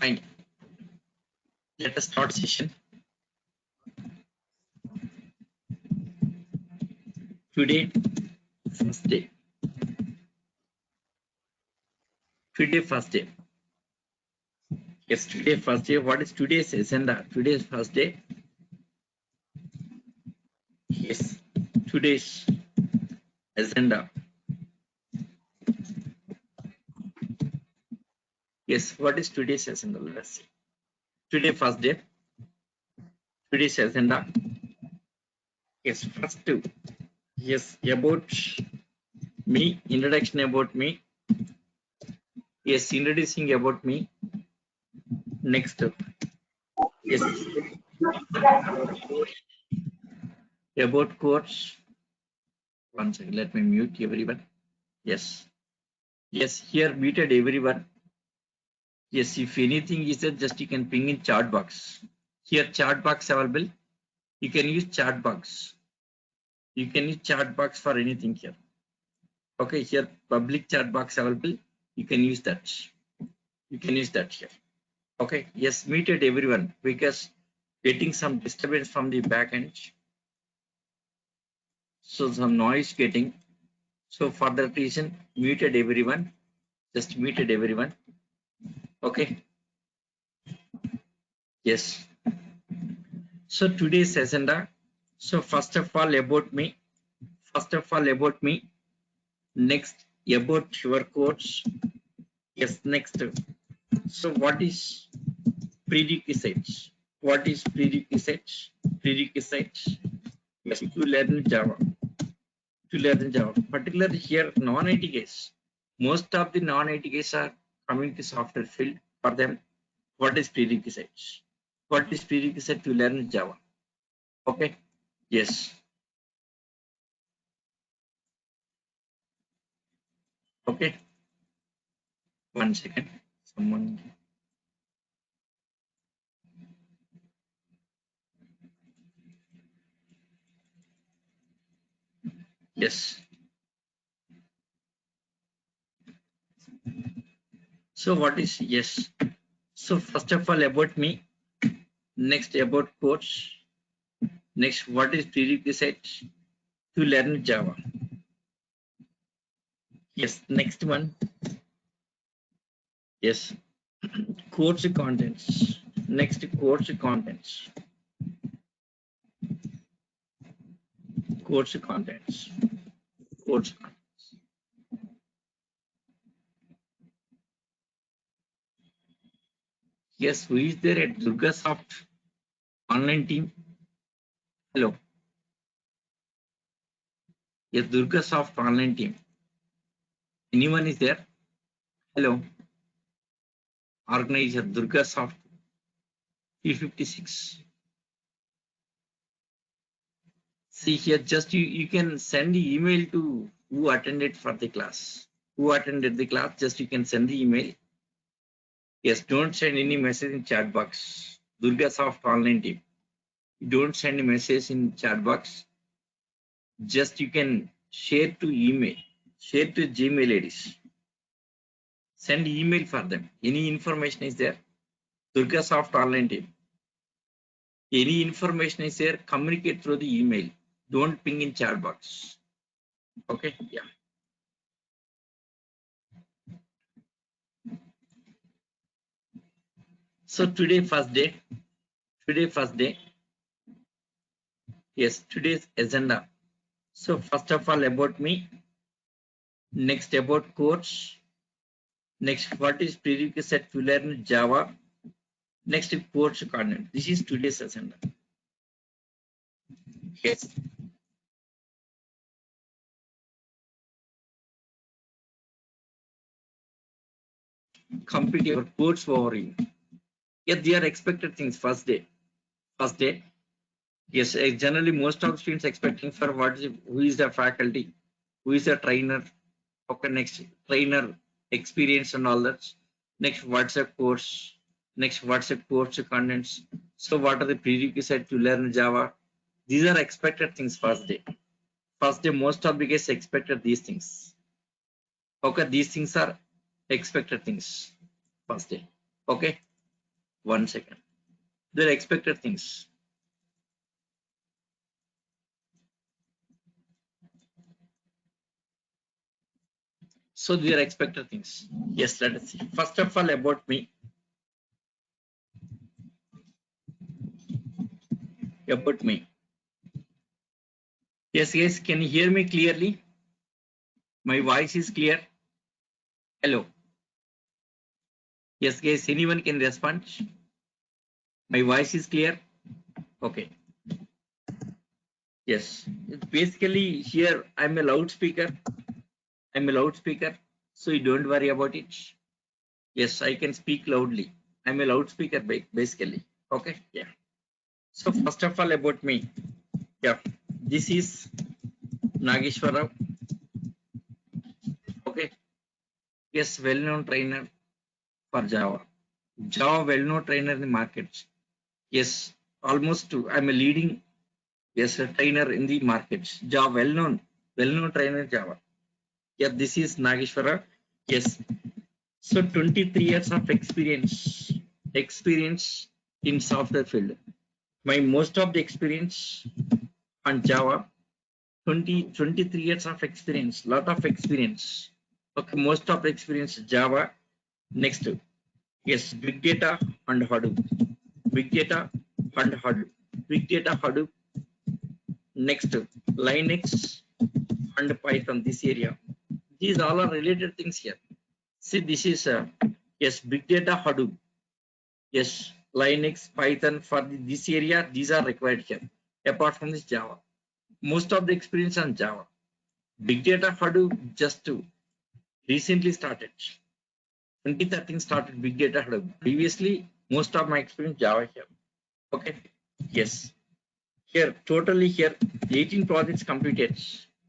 Fine. Let us start session. Today, first day. Today, first day. Yes, today, first day. What is today's agenda? Today's first day. Yes, today's agenda. Yes, what is today's agenda? Let's see. Today, first day. Today's agenda. Yes, first two. Yes, about me. Introduction about me. Yes, introducing about me. Next. Yes, about course. One second. Let me mute everyone. Yes. Yes, here muted everyone. Yes, if anything is there, just you can ping in chat box. Here chat box available. You can use chat box. You can use chat box for anything here. Okay, here public chat box available. You can use that. You can use that here. Okay, yes, muted everyone because getting some disturbance from the back end. So some noise getting. So for that reason, muted everyone. Just muted everyone. Okay. Yes. So today's agenda. So first of all about me. First of all about me. Next about your course. Yes, next. So what is prerequisites? What is prerequisites? Prerequisites. Yes, to learn Java. To learn Java. Particularly here, non-IT guys. Most of the non-IT guys are coming to software field. For them, what is prerequisites? What is prerequisite to learn Java? Okay. Yes. Okay. One second. Someone. Yes. So what is yes? So first of all about me. Next about course. Next, what is prerequisite to learn Java? Yes, next one. Yes, course contents. Next, course contents. Course contents. Course contents. Yes, who is there at Durgasoft online team? Hello. Yes, Durgasoft online team. Anyone is there? Hello. Organizer Durgasoft 356. See here, just you can send the email to who attended for the class. Who attended the class, just you can send the email. Yes, don't send any message in chat box. Durgasoft online team. Don't send a message in chat box. Just you can share to email, share to Gmail IDs. Send email for them. Any information is there. Durgasoft online team. Any information is there, communicate through the email. Don't ping in chat box. Okay, yeah. So today first day. Today first day. Yes, today's agenda. So first of all about me. Next about course. Next, what is prerequisite to learn Java? Next, course content. This is today's agenda. Yes. Complete your course overview. Yes, they are expected things first day. First day. Yes, generally most of students expecting for who is the faculty, who is the trainer. Okay, next trainer experience and all that. Next, what's a course? Next, what's a course contents? So, what are the prerequisites to learn Java? These are expected things first day. First day, most of the guys expected these things. Okay, these things are expected things first day. Okay, 1 second. They're expected things. So they are expected things. Yes, let us see. First of all, about me. About me. Yes, yes. Can you hear me clearly? My voice is clear. Hello. Yes, guys. Anyone can respond? My voice is clear. Okay. Yes. Basically, here I'm a loudspeaker. I'm a loudspeaker. So you don't worry about it. Yes, I can speak loudly. I'm a loudspeaker basically. Okay. Yeah. So first of all, about me. Yeah. This is Nageshwara. Okay. Yes, well-known trainer for Java. Java well-known trainer in the market. Yes, almost I'm a leading a trainer in the market. Java well-known trainer Java. Yeah, this is Nageshwara. Yes. So 23 years of experience in software field. My most of the experience on Java, 23 years of experience, lot of experience. Okay, most of experience Java. Next, yes, big data and Hadoop. Big data and Hadoop. Big data Hadoop. Next, Linux and Python, this area. These all are related things here. See, this is yes, big data Hadoop. Yes, Linux, Python for this area, these are required here. Apart from this Java, most of the experience on Java. Big data Hadoop just to recently started. 2013 started big data Hadoop. Previously, most of my experience Java here. Okay. Yes. Here, totally here, 18 projects completed.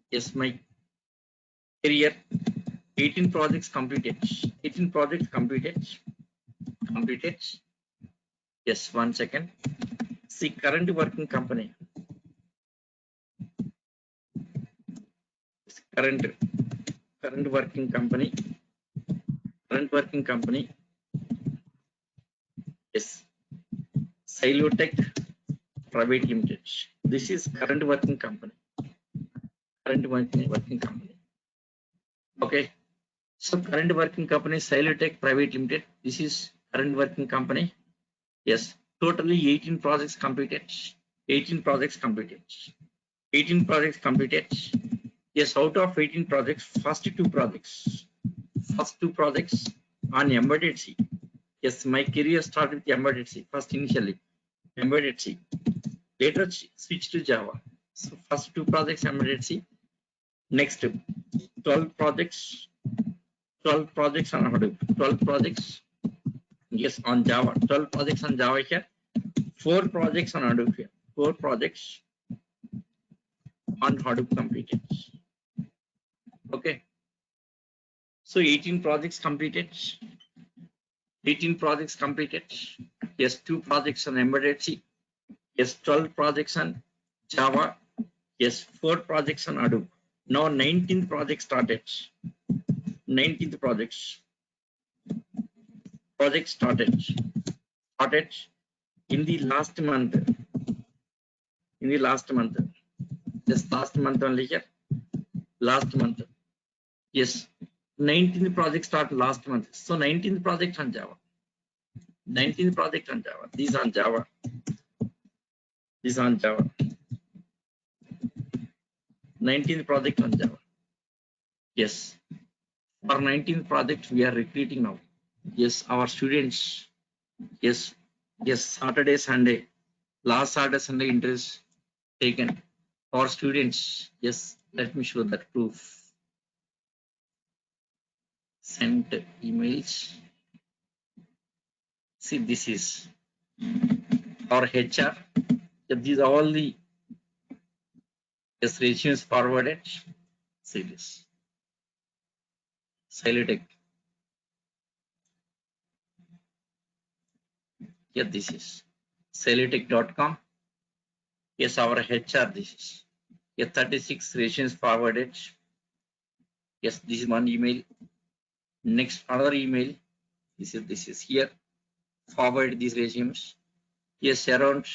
Yes, my career, 18 projects completed. 18 projects completed. Completed. Yes, 1 second. See, current working company. Current working company. Current working company. Yes. Silotech Private Limited. This is current working company. Current working company. Okay. So current working company Silotech Private Limited. This is current working company. Yes. Totally 18 projects completed. 18 projects completed. 18 projects completed. Yes, out of 18 projects, first two projects on embedded C. Yes, my career started with embedded C. First initially embedded C. Later switched to Java. So first two projects embedded C. Next 12 projects. 12 projects on Hadoop. 12 projects. Yes, on Java. 12 projects on Java here. 4 projects on Hadoop here. 4 projects on Hadoop completed. Okay. So 18 projects completed. 18 projects completed. Yes, 2 projects on embedded C. Yes, 12 projects on Java. Yes, 4 projects on Hadoop. Now 19th project started. 19th project started in the last month. In the last month. Just last month only here. Last month. Yes. 19th project started last month. So 19th project on Java. 19th project on Java. These on Java. These on Java. 19th project on Java. Yes. For 19th project, we are recruiting now. Yes, our students. Yes. Yes, Saturday, Sunday. Last Saturday, Sunday interest taken. Our students. Yes, let me show that proof. Sent emails. See, this is our HR. These are all the resumes forwarded. See this. Silotech. Yeah, this is silotech.com. Yes, our HR. This is. Yeah, 36 resumes forwarded. Yes, this is one email. Next, another email. This is here. forward these resumes. Yes, around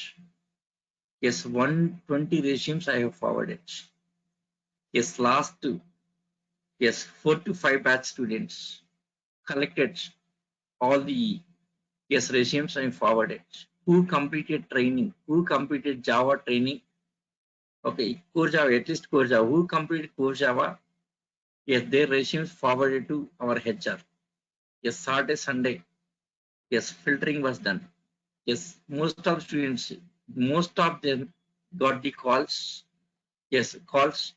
yes 120 resumes I have forwarded. Yes, last yes 4 to 5 batch students collected all the yes resumes I forwarded. Who completed training? Who completed Java training? Okay, core Java, at least core Java. Who completed core Java? Yes, their resumes forwarded to our HR. Yes, Saturday, Sunday. Yes, filtering was done. Yes, most of students, most of them got the calls. Yes, calls.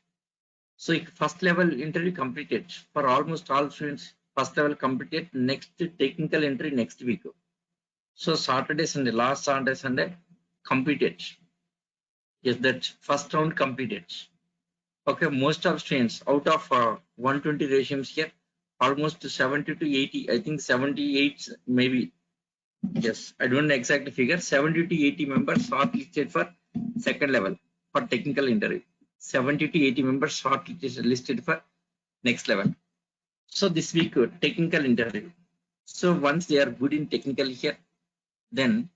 So first level interview completed for almost all students. First level completed. Next technical entry next week. So Saturday, Sunday, last Saturday, Sunday completed. Yes, that first round completed. Okay, most of students out of 120 resumes here, almost 70 to 80. I think 78 maybe. Yes, I don't know exact figure. 70 to 80 members shortlisted for second level for technical interview. 70 to 80 members shortlisted for next level. So this week technical interview. So once they are good in technical here, then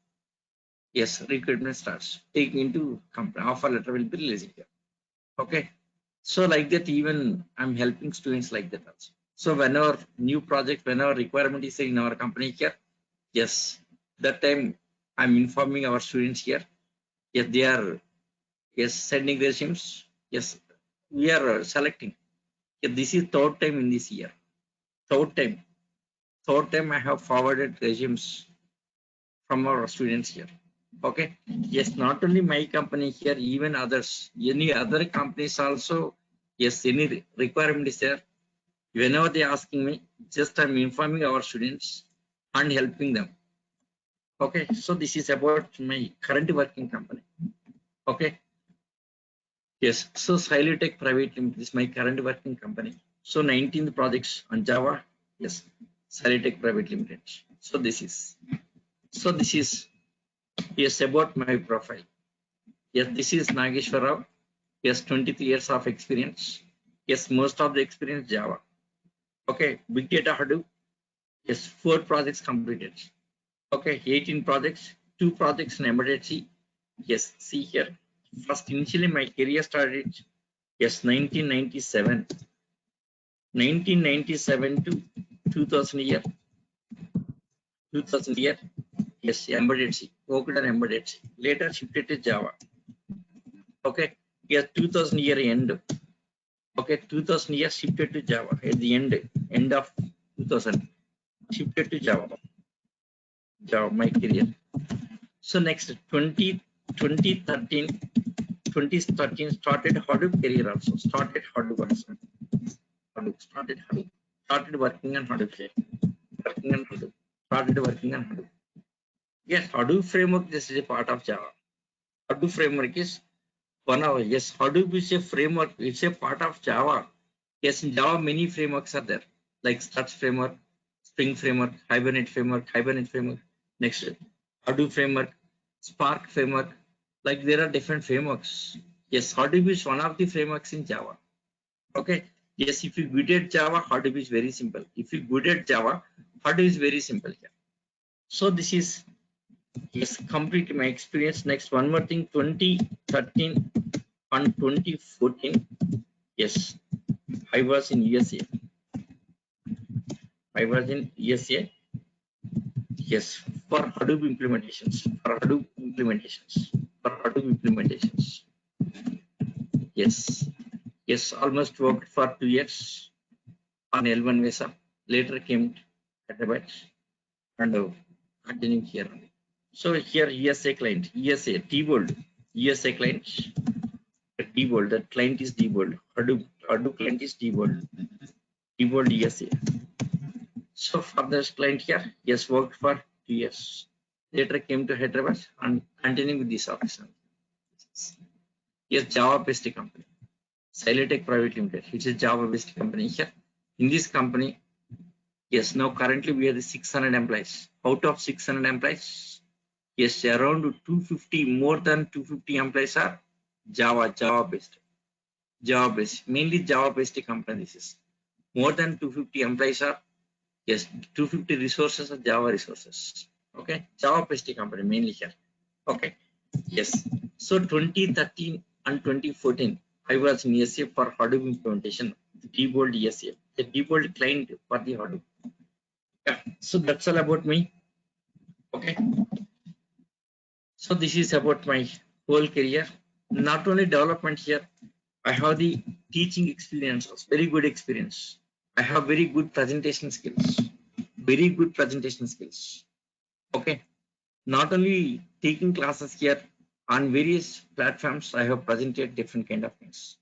yes, recruitment starts. Taking into company offer letter will be released here. Okay. So like that, even I'm helping students like that also. So whenever new project, whenever requirement is in our company here, yes, that time I'm informing our students here. Yes, they are yes sending resumes. Yes, we are selecting. Yes, this is third time in this year. Third time. Third time I have forwarded resumes from our students here. Okay. Yes, not only my company here, even others, any other companies also. Yes, any requirement is there. Whenever they asking me, just I'm informing our students and helping them. Okay, so this is about my current working company. Okay, yes, so Silitech Private Limited is my current working company. So 19 projects on Java, yes, Silitech Private Limited. So this is yes about my profile. Yes, this is Nageshwar Rao. Yes, 23 years of experience. Yes, most of the experience Java. Okay, Big Data Hadoop. Yes, 4 projects completed. Okay, 18 projects, 2 projects in embedded C. Yes, see here. First, initially my career started, yes, 1997. 1997 to 2000 year. 2000 year. Yes, embedded C. Worked on embedded C. Later shifted to Java. Okay, yes, 2000 year end. Okay, 2000 year shifted to Java. At the end of 2000, shifted to Java. Java, my career. So next 2013 started Hadoop career also. Started Hadoop also. Hadoop started Hadoop. Started working on Hadoop. Working on Hadoop. Started working on Hadoop. Yes, Hadoop framework. This is a part of Java. Hadoop framework is one of yes. Hadoop is a framework. It's a part of Java. Yes, in Java many frameworks are there, like Struts framework, Spring framework, Hibernate framework. Next, Hadoop framework, Spark framework. Like there are different frameworks. Yes, Hadoop is one of the frameworks in Java. Okay. Yes, if you good at Java, Hadoop is very simple. If you good at Java, Hadoop is very simple here. So this is yes, complete my experience. Next, one more thing, 2013 and 2014. Yes, I was in USA. I was in USA. Yes, for Hadoop implementations. For Hadoop implementations. For Hadoop implementations. Yes. Yes, almost worked for 2 years on L1 visa. Later came to Hyderabad and continuing here. So here USA client, USA Diebold, USA client, Diebold. That client is Diebold. Hadoop client is Diebold. Diebold USA. So for this client here, yes, worked for 2 years. Later came to Hyderabad and continuing with this office. Yes, Java-based company. Silitech Private Limited. It's a Java-based company here. In this company, yes, now currently we are the 600 employees. Out of 600 employees, yes, around 250, more than 250 employees are Java-based. Java-based, mainly Java-based company. This is more than 250 employees are yes, 250 resources are Java resources. Okay, Java PST company mainly here. Okay, yes. So 2013 and 2014, I was in SAP for Hadoop implementation. Diebold SAP, the Diebold client for the Hadoop. Yeah. So that's all about me. Okay. So this is about my whole career. Not only development here, I have the teaching experience, very good experience. I have very good presentation skills, very good presentation skills. Okay. Not only taking classes here on various platforms, I have presented different kind of things.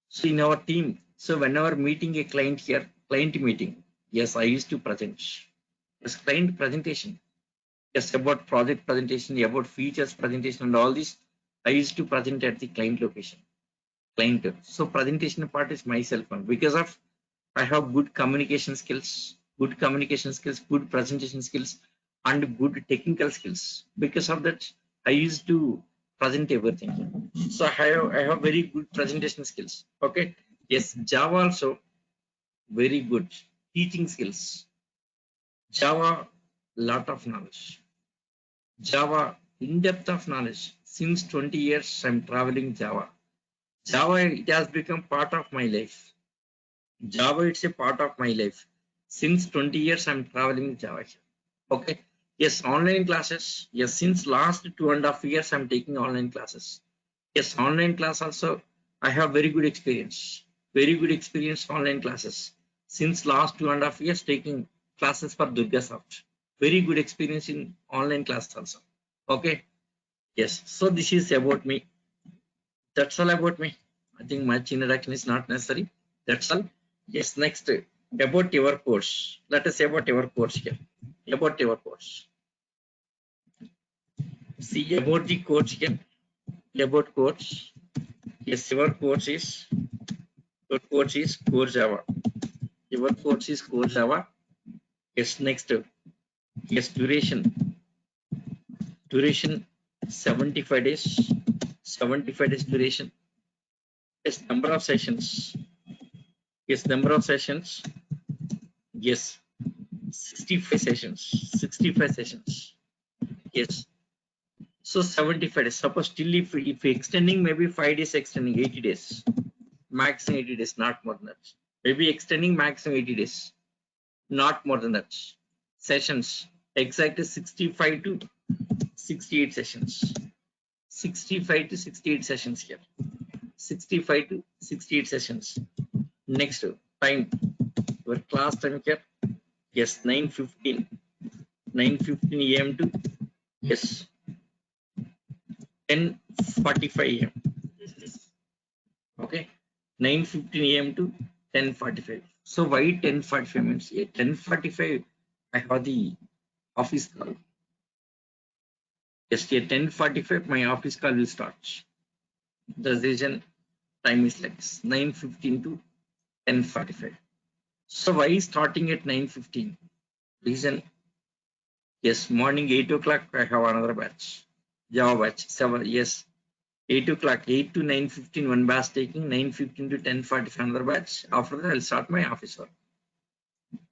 So in our team, so whenever meeting a client here, client meeting, yes, I used to present. Yes, client presentation. Yes, about project presentation, about features presentation and all this, I used to present at the client location. Client. So presentation part is myself because of I have good communication skills, good presentation skills, and good technical skills. Because of that, I used to present everything. So I have very good presentation skills. Okay. Yes, Java also very good teaching skills. Java lot of knowledge. Java in depth of knowledge. Since 20 years, I'm traveling Java. Java it has become part of my life. Java, it's a part of my life. Since 20 years, I'm traveling Java. Okay. Yes, online classes. Yes, since last 2.5 years, I'm taking online classes. Yes, online class also, I have very good experience. Very good experience online classes. Since last 2.5 years, taking classes for DurgaSoft. Very good experience in online class also. Okay. Yes. So this is about me. That's all about me. I think much introduction is not necessary. That's all. Yes, next about your course. Let us say about your course here. About your course. See about the course here. About course. Yes, your course is core Java. Your course is core Java. Yes, next. Yes, duration 75 days. 75 days duration. Yes, number of sessions. Yes, number of sessions. Yes, 65 sessions. 65 sessions. Yes. So 75 days. Suppose still if extending maybe 5 days extending 80 days. Maximum 80 days, not more than that. Maybe extending maximum 80 days. Not more than that. Sessions. Exactly 65 to 68 sessions. 65 to 68 sessions here. 65 to 68 sessions. Next time. Your class time here. Yes, 9:15. 9:15 a.m. to yes 10:45 a.m. Okay, 9:15 a.m. to 10:45. So why 10:45 means 10:45? I have the office call. Just at 10:45, my office call will start. The reason time is like 9:15 to 10:45. So why starting at 9:15? Reason yes, morning 8 o'clock I have another batch. Java batch 7 yes 8 o'clock, 8 to 9:15, one batch taking, 9:15 to 10:45, another batch. After that, I'll start my office work.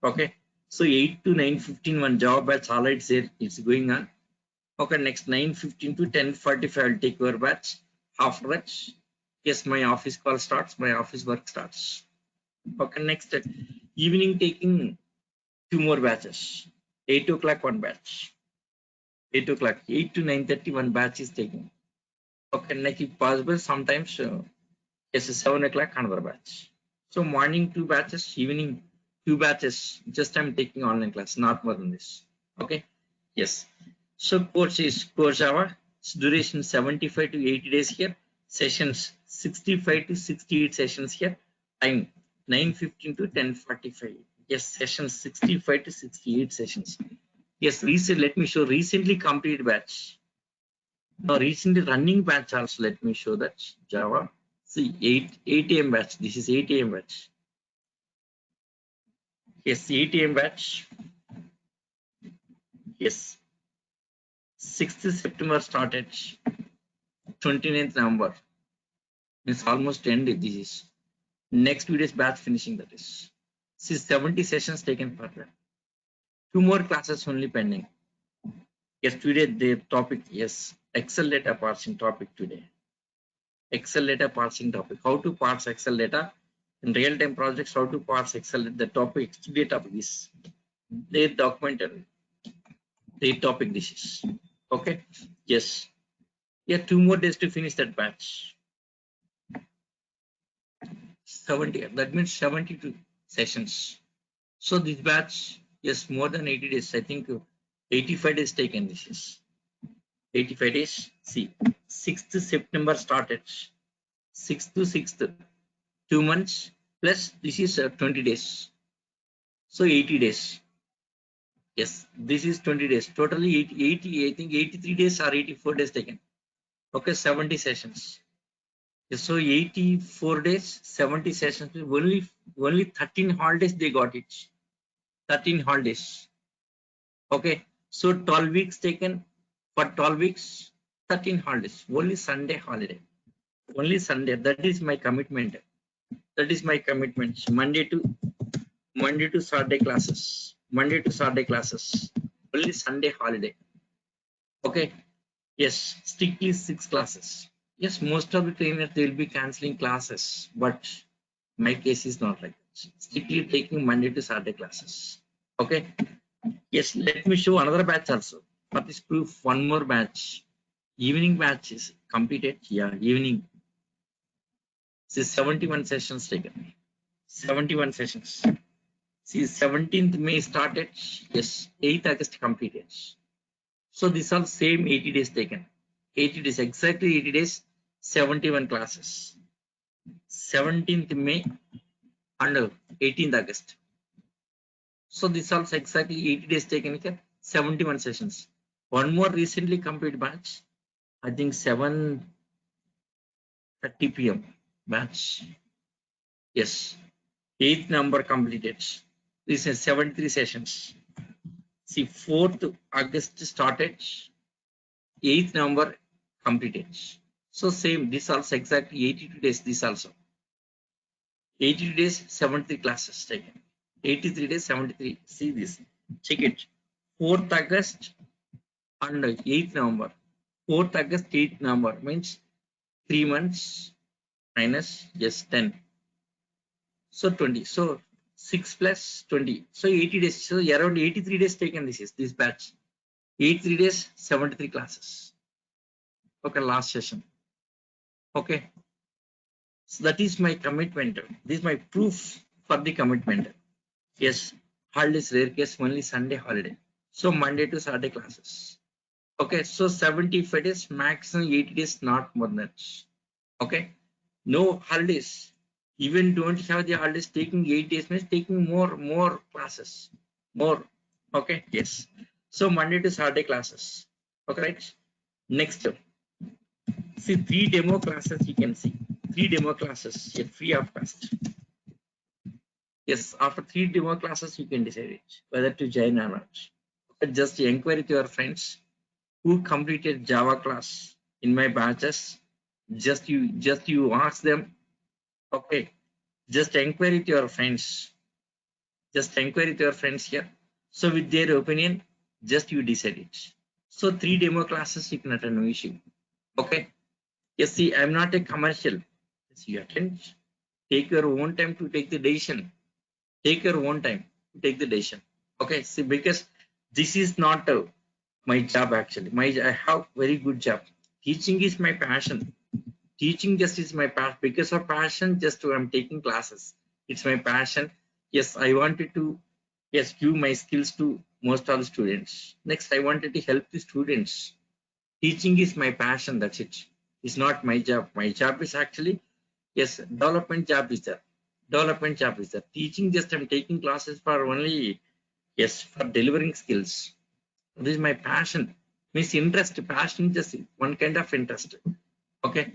Okay. So 8 to 9:15, one job batch already there, it's going on. Okay, next 9:15 to 10:45, I'll take your batch. After that, yes, my office call starts, my office work starts. Okay, next evening taking two more batches. 8 o'clock, one batch. 8 o'clock, 8 to 9:30, one batch is taking. Okay, next if possible, sometimes yes, 7 o'clock another batch. So morning two batches, evening two batches. Just I'm taking online class, not more than this. Okay. Yes. So course is core Java. Duration 75 to 80 days here. Sessions 65 to 68 sessions here. Time 9:15 to 10:45. Yes, sessions 65 to 68 sessions. Yes, recent. Let me show recently completed batch. Now recently running batch also. Let me show that Java. See 8 a.m. batch. This is 8 a.m. batch. Yes, 8 a.m. batch. Yes. 6th September started. 29th November. It's almost ended. This is next 2 days batch finishing. That is. See 70 sessions taken per day. Two more classes only pending. Yes, today the topic, yes, Excel data parsing topic today. Excel data parsing topic. How to parse Excel data in real-time projects, how to parse Excel. The topic, today topic is the document, the topic this is. Okay. Yes. Yeah, 2 more days to finish that batch. 70, that means 72 sessions. So this batch, yes, more than 80 days. I think 85 days taken this is. 85 days. See, 6th September started. 6th to 6th, 2 months plus this is 20 days. So 80 days. Yes, this is 20 days. Totally 80, I think 83 days or 84 days taken. Okay, 70 sessions. Yes, so 84 days, 70 sessions. Only 13 holidays they got it. 13 holidays. Okay, so 12 weeks taken. For 12 weeks, 13 holidays. Only Sunday holiday. Only Sunday. That is my commitment. That is my commitment. Monday to Saturday classes. Monday to Saturday classes. Only Sunday holiday. Okay. Yes, strictly 6 classes. Yes, most of the trainers they will be cancelling classes, but my case is not like that. Strictly taking Monday to Saturday classes. Okay. Yes, let me show another batch also. For this proof, one more batch. Evening batch is completed. Yeah, evening. This is 71 sessions taken. 71 sessions. See, 17th May started. Yes, 8th August completed. So these are same 80 days taken. 80 days, exactly 80 days, 71 classes. 17th May and 18th August. So this also exactly 80 days taken here, 71 sessions. One more recently completed batch, I think 7:30 p.m. batch. Yes, 8th number completed. This is 73 sessions. See, 4th August started, 8th November completed. So same, this also exactly 82 days, this also. 82 days, 73 classes taken. 83 days, 73. See this. Check it. 4th August and 8th November. 4th August, 8th November means 3 months minus just 10. So 20. So 6 plus 20. So 80 days. So around 83 days taken this is this batch. 83 days, 73 classes. Okay, last session. Okay. So that is my commitment. This is my proof for the commitment. Yes, holidays rare case, only Sunday holiday. So Monday to Saturday classes. Okay, so 75 days, maximum 80 days, not more than that. Okay, no holidays. Even don't have the holidays, taking 8 days means taking more classes. More. Okay, yes. So Monday to Saturday classes. Okay, right. Next, see 3 demo classes you can see. 3 demo classes, yeah, free of cost. Yes, after 3 demo classes, you can decide it, whether to join or not. Just inquire with your friends who completed Java class in my batches. Just you ask them. Okay, just inquire with your friends. Just inquire with your friends here. So with their opinion, just you decide it. So 3 demo classes you can attend, no issue. Okay. Yes, see, I'm not a commercial. Yes, you attend. Take your own time to take the decision. Take your own time to take the decision. Okay, see, because this is not my job actually. I have very good job. Teaching is my passion. Teaching just is my passion. Because of passion, just I'm taking classes. It's my passion. Yes, I wanted to give my skills to most of the students. Next, I wanted to help the students. Teaching is my passion. That's it. It's not my job. My job is actually development job is there. Development job is there. Teaching just I'm taking classes for only for delivering skills. This is my passion. Means interest, passion, just one kind of interest. Okay.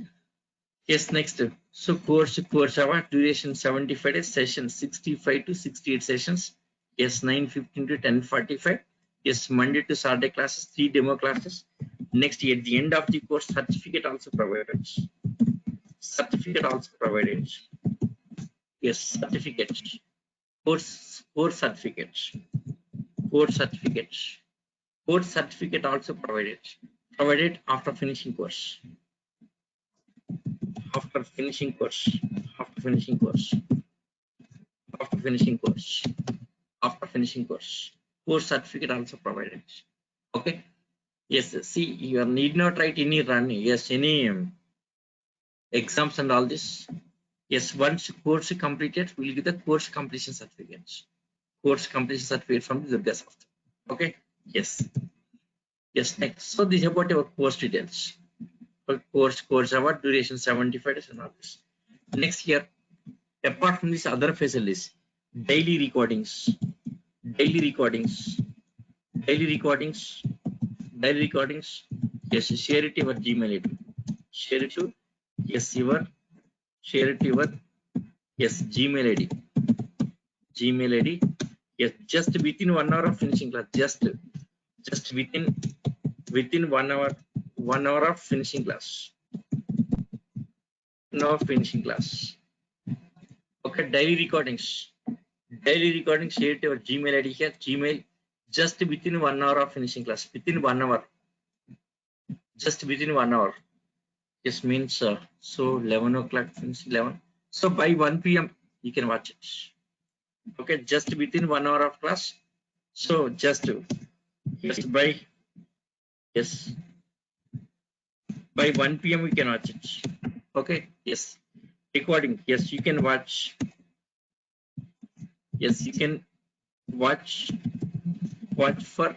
Yes, next. So course hour duration 75 days, session 65 to 68 sessions. Yes, 9:15 to 10:45. Yes, Monday to Saturday classes, 3 demo classes. Next, at the end of the course, certificate also provided. Certificate also provided. Yes, certificate. Course certificate. Course certificate. Course certificate also provided after finishing course. After finishing course. After finishing course. After finishing course. After finishing course. Course certificate also provided. Okay. Yes. See, you need not write any run. Yes. Any exams and all this. Yes. Once course completed, we'll get the course completion certificates. Course completion certificate from the Durga Software. Okay. Yes. Yes. Next. So this is about our course details. Course hour duration 75 days and all this. Next year, apart from these other facilities, daily recordings, daily recordings, daily recordings, daily recordings. Yes, share it your Gmail ID. Share it to share it your Gmail ID. Gmail ID. Yes, just within 1 hour of finishing class. Just within 1 hour of finishing class. No finishing class. Okay, daily recordings. Daily recordings share to your Gmail ID here. Gmail just within 1 hour of finishing class. Within 1 hour. Just within 1 hour. This means so 11 o'clock finish 11. So by 1 p.m. you can watch it. Okay, just within 1 hour of class. So just by 1 p.m. we can watch it. Okay, yes. Recording. Yes, you can watch. Yes, you can watch for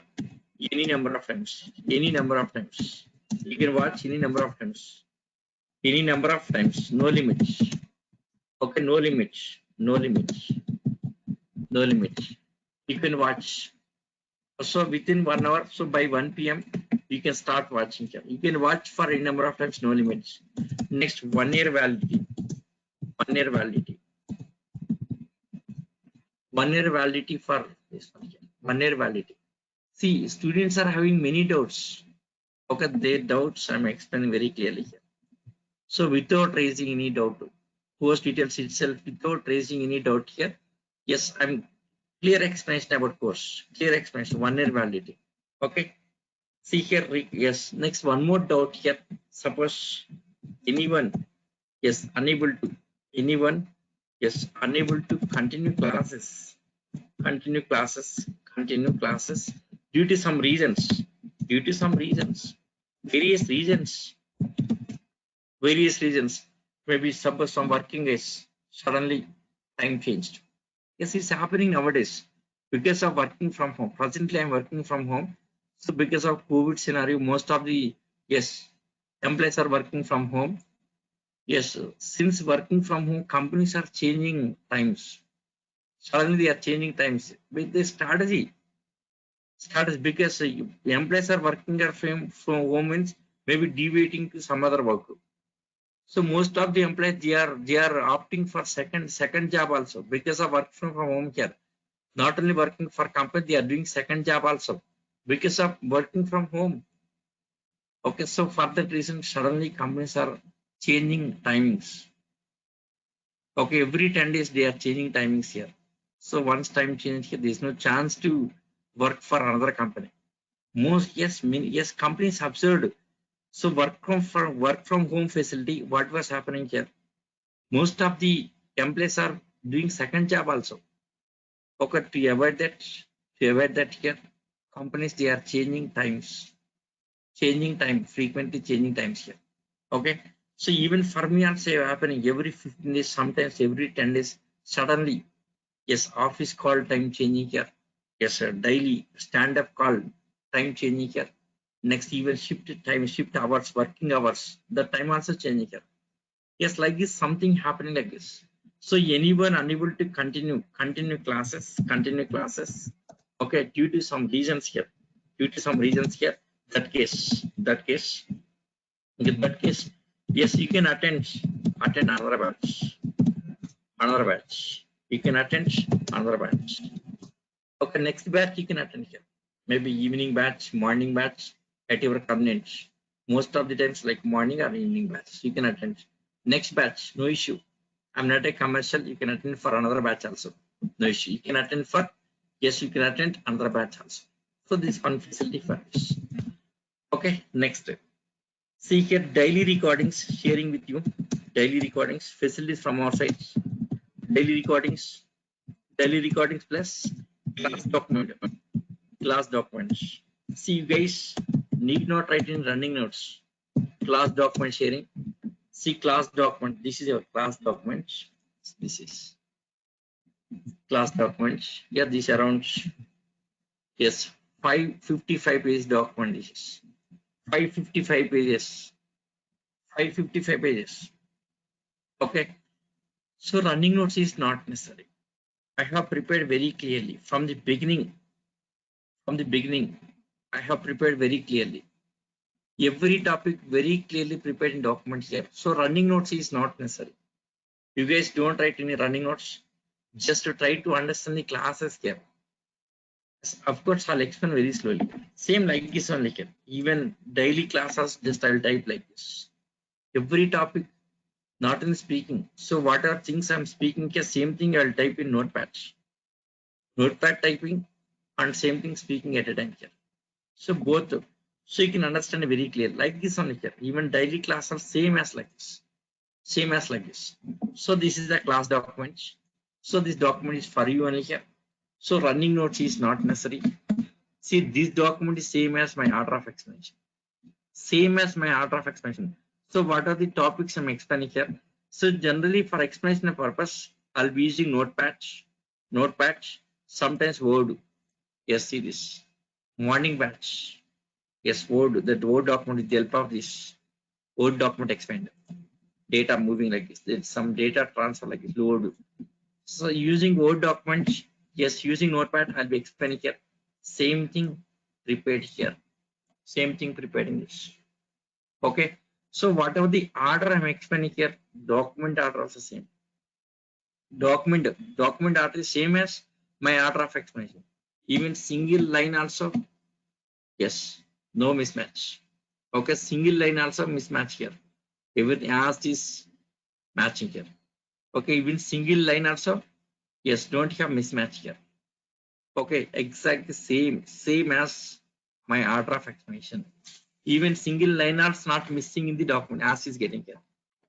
any number of times. Any number of times. You can watch any number of times. Any number of times. No limit. Okay, no limit. No limit. No limit. You can watch. So within 1 hour, so by 1 p.m. you can start watching. You can watch for any number of times, no limits. Next, 1 year validity. 1 year validity. 1 year validity for this one. 1 year validity. See, students are having many doubts. Okay, their doubts I'm explaining very clearly here. So without raising any doubt, course details itself, without raising any doubt here, yes, I'm clear explanation about course. Clear explanation, 1 year validity. Okay. See here, yes. Next, one more doubt here. Suppose anyone, yes, unable to continue classes, due to some reasons, various reasons. Maybe suppose some working is suddenly time changed. Yes, it's happening nowadays because of working from home. Presently, I'm working from home. So because of COVID scenario, most of the employees are working from home. Yes, since working from home, companies are changing times. Suddenly they are changing times with the strategy. Because employees are working from home means maybe deviating to some other work. So most of the employees they are opting for second job also because of work from home here. Not only working for company, they are doing second job also because of working from home. Okay, so for that reason, suddenly companies are changing timings. Okay, every 10 days they are changing timings here. So once time change here, there is no chance to work for another company. Yes, companies observed. So work from home facility, what was happening here? Most of the employees are doing second job also. Okay, to avoid that here, companies they are changing times, frequently changing times here. Okay, so even for me also happening every 15 days, sometimes every 10 days, suddenly, yes, office call time changing here. Yes, sir, daily stand-up call time changing here. Next, even shift hours, working hours, the time also changing here. Yes, like this, something happening like this. So anyone unable to continue classes, okay, due to some reasons here, that case, yes, you can attend another batch. You can attend another batch. Okay, next batch you can attend here. Maybe evening batch, morning batch, at your convenience. Most of the times, like morning or evening batch, you can attend. Next batch, no issue. I'm not a commercial. You can attend for another batch also. No issue. You can attend for you can attend another batch also. So this one facility for this. Okay, next. See here, daily recordings sharing with you. Daily recordings, facilities from our side. Daily recordings plus class document. Class documents. See, you guys need not write in running notes. Class document sharing. See, class document. This is your class document. This is class document. Yeah, this around, yes, 555 page document. This is 555 pages. 555 pages. Okay. So running notes is not necessary. I have prepared very clearly from the beginning. From the beginning, I have prepared very clearly. Every topic very clearly prepared in documents here. So running notes is not necessary. You guys don't write any running notes. Just to try to understand the classes here. Of course, I'll explain very slowly. Same like this only here. Even daily classes, just I'll type like this. Every topic, not in speaking. So what are things I'm speaking here? Same thing I'll type in notepad. Notepad typing and same thing speaking at a time here. So both, so you can understand very clear. Like this only here. Even daily class are same as like this. Same as like this. So this is the class document. So this document is for you only here. So running notes is not necessary. See, this document is same as my order of explanation. Same as my order of explanation. So what are the topics I'm explaining here? So generally for explanation purpose, I'll be using notepad, sometimes Word. Yes, see this. Morning batch. Yes, Word, that Word document with the help of this Word document expander. Data moving like this. There's some data transfer like this. Word. So using Word document, yes, using Notepad, I'll be explaining here. Same thing prepared here. Same thing prepared in this. Okay. So whatever the order I'm explaining here, document order also same. Document order is same as my order of explanation. Even single line also, yes, no mismatch. Okay, single line also mismatch here. Everything as is matching here. Okay, even single line also, yes, don't have mismatch here. Okay, exactly same as my order of explanation. Even single line are not missing in the document as is getting here.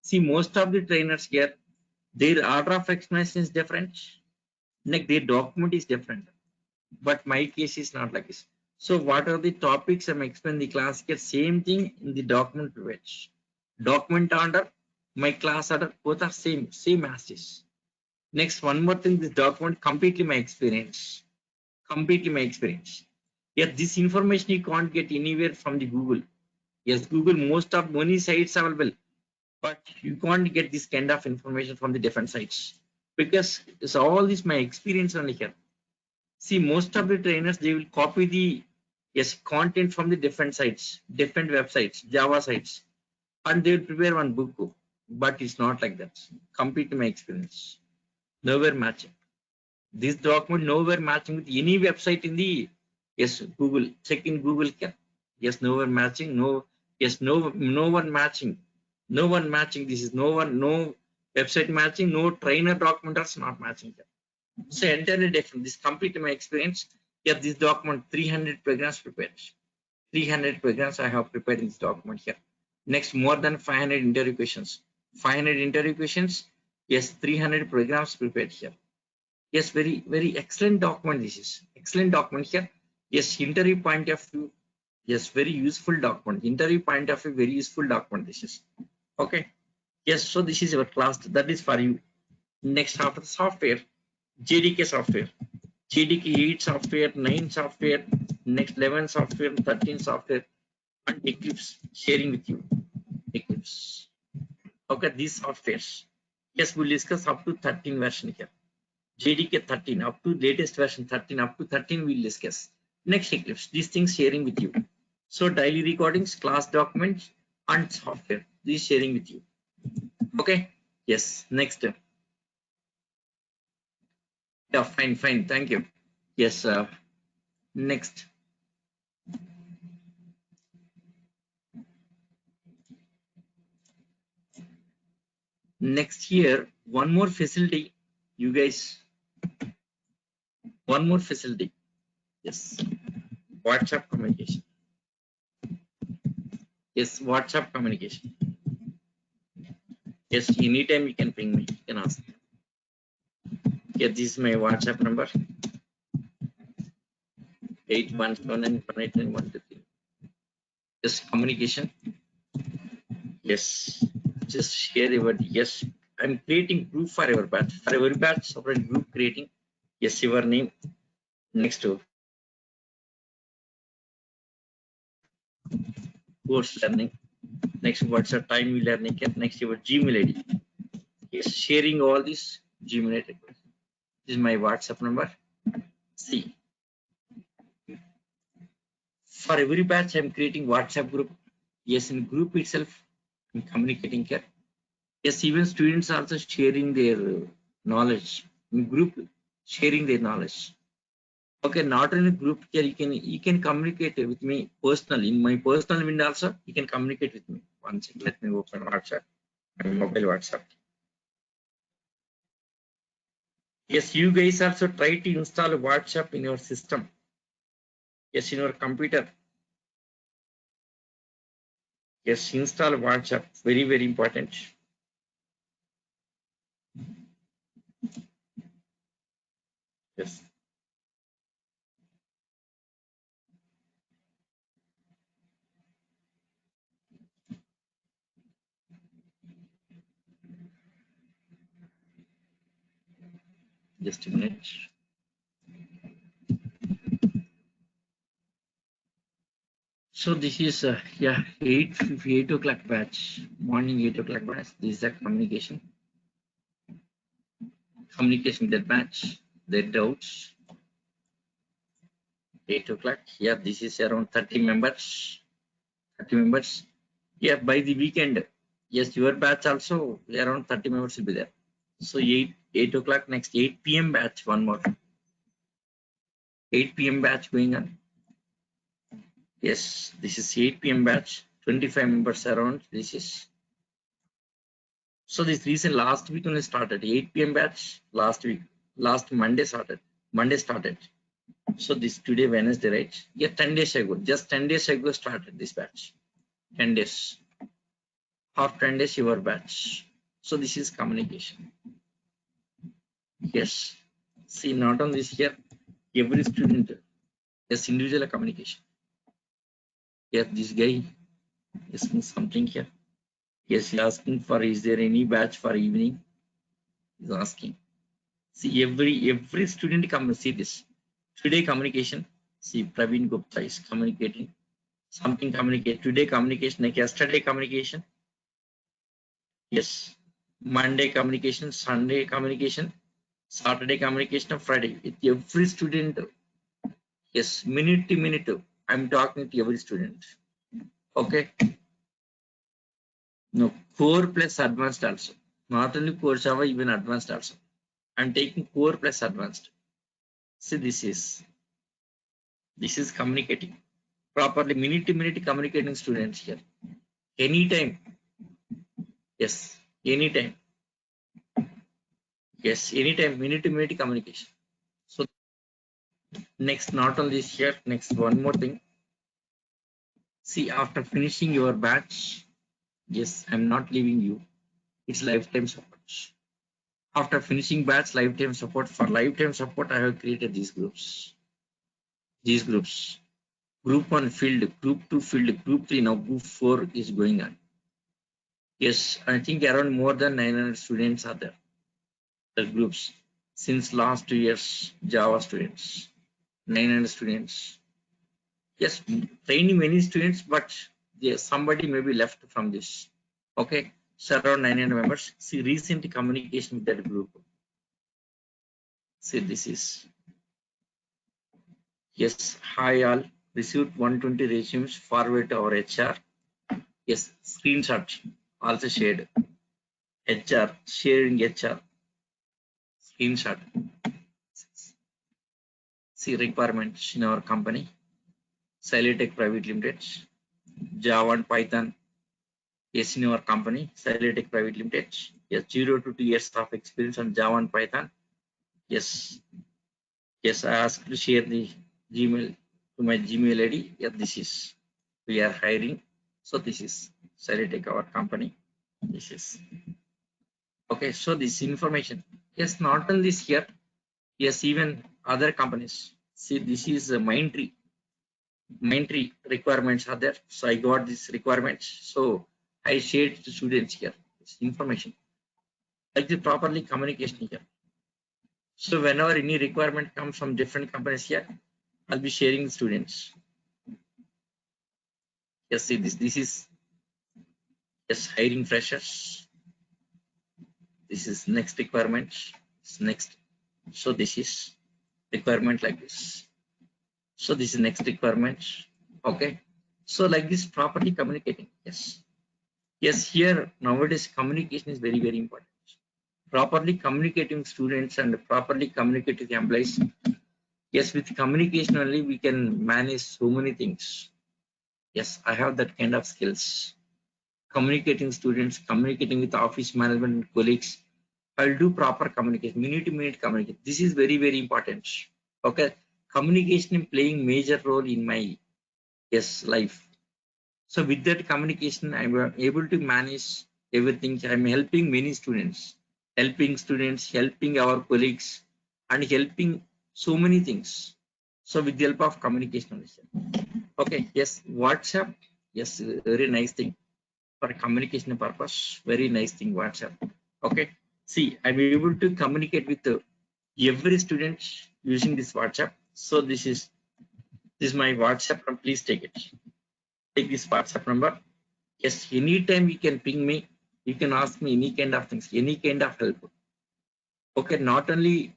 See, most of the trainers here, their order of explanation is different. Like their document is different. But my case is not like this. So what are the topics I'm explaining the class here? Same thing in the document page. Document order, my class order, both are same as this. Next, one more thing, this document completely my experience. Completely my experience. Yes, this information you can't get anywhere from the Google. Yes, Google, most of many sites available, but you can't get this kind of information from the different sites because it's all this my experience only here. See, most of the trainers, they will copy the, yes, content from the different sites, different websites, Java sites, and they will prepare one book, but it's not like that. Complete my experience. Nowhere matching. This document nowhere matching with any website in the, yes, Google. Check in Google here. Yes, nowhere matching. No, yes, no one matching. No one matching. This is no website matching. No trainer document is not matching here. So entirely different. This complete my experience. Here, this document 300 programs prepared. 300 programs I have prepared in this document here. Next, more than 500 interview questions. 500 interview questions. Yes, 300 programs prepared here. Yes, very excellent document. This is excellent document here. Yes, interview point of view. Yes, very useful document. Interview point of view, very useful document. This is okay. Yes, so this is your class. That is for you. Next, after the software, JDK software. JDK 8 software, 9 software, next 11 software, 13 software, and Eclipse sharing with you. Eclipse. Okay, these softwares. Yes, we'll discuss up to 13 version here. JDK 13 up to latest version 13 up to 13 we'll discuss. Next Eclipse. These things sharing with you. So daily recordings, class documents, and software. These sharing with you. Okay. Yes. Next. Yeah, fine. Thank you. Yes. Next. Next year, one more facility. You guys, one more facility. Yes. WhatsApp communication. Yes, WhatsApp communication. Yes, anytime you can ping me, you can ask. Yeah, this is my WhatsApp number. 8179189123. Just communication. Yes, just share your yes. I'm creating group for your batch. For every batch, separate group creating. Yes, your name next to course learning. Next, what's the time you learning? Next, your Gmail ID. Yes, sharing all this Gmail ID. This is my WhatsApp number. See, for every batch, I'm creating WhatsApp group. Yes, in group itself, I'm communicating here. Yes, even students also sharing their knowledge in group, sharing their knowledge. Okay, not in a group here. You can communicate with me personally. In my personal window also, you can communicate with me. One second, let me open WhatsApp, my mobile WhatsApp. Yes, you guys also try to install WhatsApp in your system. Yes, in your computer. Yes, install WhatsApp. Very, very important. Yes. Just a minute. So this is yeah 8 o'clock batch, morning 8 o'clock batch. This is the communication that batch. Their doubts 8 o'clock. Yeah, this is around 30 members. 30 members. Yeah, by the weekend. Yes, your batch also around 30 members will be there. So 8 o'clock next 8 p.m. batch. One more 8 p.m. batch going on. Yes, this is 8 p.m. batch. 25 members around. This is so this recent last week only started 8 p.m. batch. Last week, last Monday started. Monday started. So this today Wednesday, right? Yeah, 10 days ago. Just 10 days ago started this batch. 10 days. Half 10 days your batch. So this is communication. Yes. See, not on this here. Every student. Yes, individual communication. Yes, this guy is something here. Yes, he asking for is there any batch for evening? He's asking. See, every student come see this. Today communication. See, Praveen Gupta is communicating. Something communicate. Today communication, like yesterday communication. Yes. Monday communication, Sunday communication, Saturday communication, Friday. With every student. Yes, minute to minute. I'm talking to every student. Okay. No, core plus advanced also. Not only core Java, even advanced also. I'm taking core plus advanced. See, this is communicating properly, minute to minute communicating students here. Anytime. Yes, anytime. Yes, anytime, minute to minute communication. So next, not only here, next one more thing. See, after finishing your batch, yes, I'm not leaving you. It's lifetime support. After finishing batch, lifetime support. For lifetime support, I have created these groups. These groups. Group 1 field, group 2 field, group 3, now group 4 is going on. Yes, I think around more than 900 students are there. The groups since last 2 years, Java students, 900 students. Yes, training many students, but yes, somebody may be left from this. Okay, so around 900 members. See recent communication with that group. See, this is yes. Hi all. Received 120 resumes. Forward to our HR. Yes, screenshot also shared. HR sharing HR screenshot. See requirements in our company. Silitech Private Limited. Java and Python. Yes, in your company. Silitech Private Limited. Yes, 0 to 2 years of experience on Java and Python. Yes. Yes, I asked to share the Gmail to my Gmail ID. Yeah, this is, we are hiring. So this is Ceritech, our company. This is, okay. So this information, yes, not only this here, yes, even other companies. See, this is a Mindtree requirements are there. So I got these requirements. So I shared to students here this information, like the properly communication here. So whenever any requirement comes from different companies here, I'll be sharing with students. Yes, see this. This is, yes, hiring freshers. This is next requirement. This next. So this is requirement like this. So this is next requirement. Okay. So like this, properly communicating. Yes. Yes, here nowadays communication is very, very important. Properly communicating students and properly communicating employees. Yes, with communication only we can manage so many things. Yes, I have that kind of skills. Communicating students, communicating with office management and colleagues. I'll do proper communication, minute to minute communication. This is very, very important. Okay, communication is playing major role in my, yes, life. So with that communication, I'm able to manage everything. I'm helping many students, helping our colleagues, and helping so many things. So with the help of communication, okay, yes, WhatsApp, yes, very nice thing for communication purpose. Very nice thing, WhatsApp. Okay, see, I'm able to communicate with every student using this WhatsApp. So this is my WhatsApp. Please take it. Take this WhatsApp number. Yes, anytime you can ping me, you can ask me any kind of things, any kind of help. Okay, not only,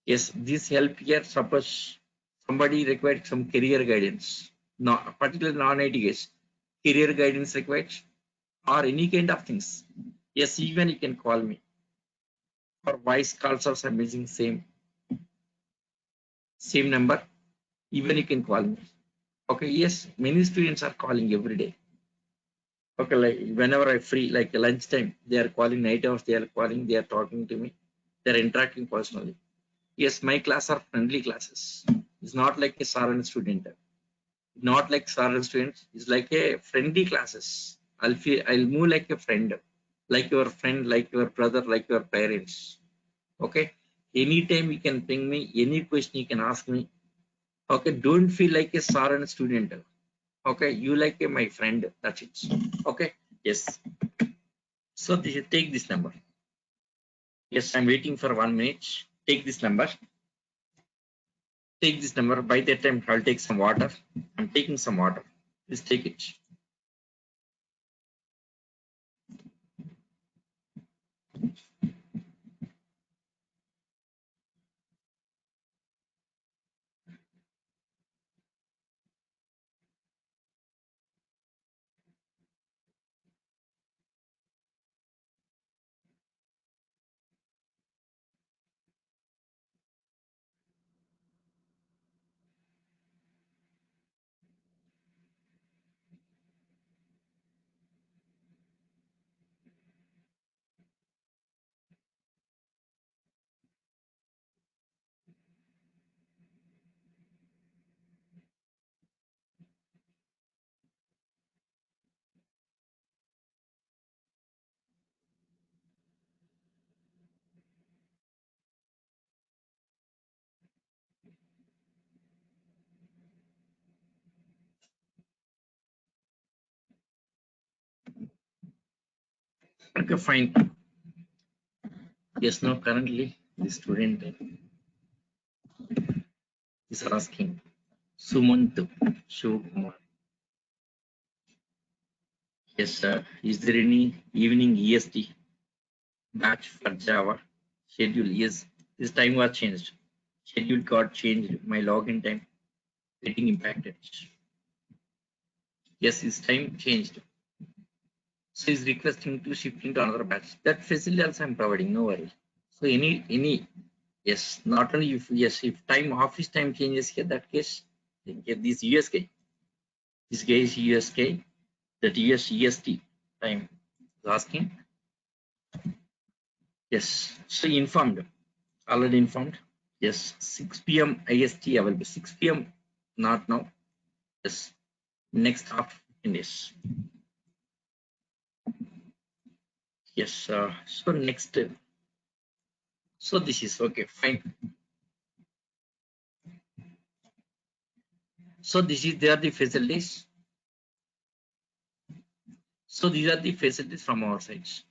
yes, this help here, suppose somebody required some career guidance, not particularly non-IT case, career guidance required or any kind of things. Yes, even you can call me. For voice calls also I'm using same number. Even you can call me. Okay, yes, many students are calling every day. Okay, like whenever I free, like lunchtime, they are calling, night hours, they are calling, they are talking to me, they're interacting personally. Yes, my class are friendly classes. It's not like a sir and student. Not like sir and students. It's like a friendly classes. I'll move like a friend, like your brother, like your parents. Okay. Anytime you can ping me, any question you can ask me. Okay, don't feel like a sir and student. Okay, you like a my friend. That's it. Okay. Yes. So take this number. Yes, I'm waiting for 1 minute. Take this number. Take this number. By that time, I'll take some water. I'm taking some water. Please take it. Okay, fine. Yes, now currently the student is asking Sumant Shivkumar. Yes, sir. Is there any evening EST batch for Java schedule? Yes, this time was changed. Schedule got changed. My login time getting impacted. Yes, his time changed. So he's requesting to shift into another batch. That facility also I'm providing. No worry. So any yes, not only if yes, if time office time changes here, that case, then get this USK. This guy is USK. That US EST time is asking. Yes. So informed. Already informed. Yes. 6 p.m. IST available. 6 p.m. Not now. Yes. Next half in this. Yes. So next. So this is okay. Fine. So this is there the facilities. So these are the facilities from our sides.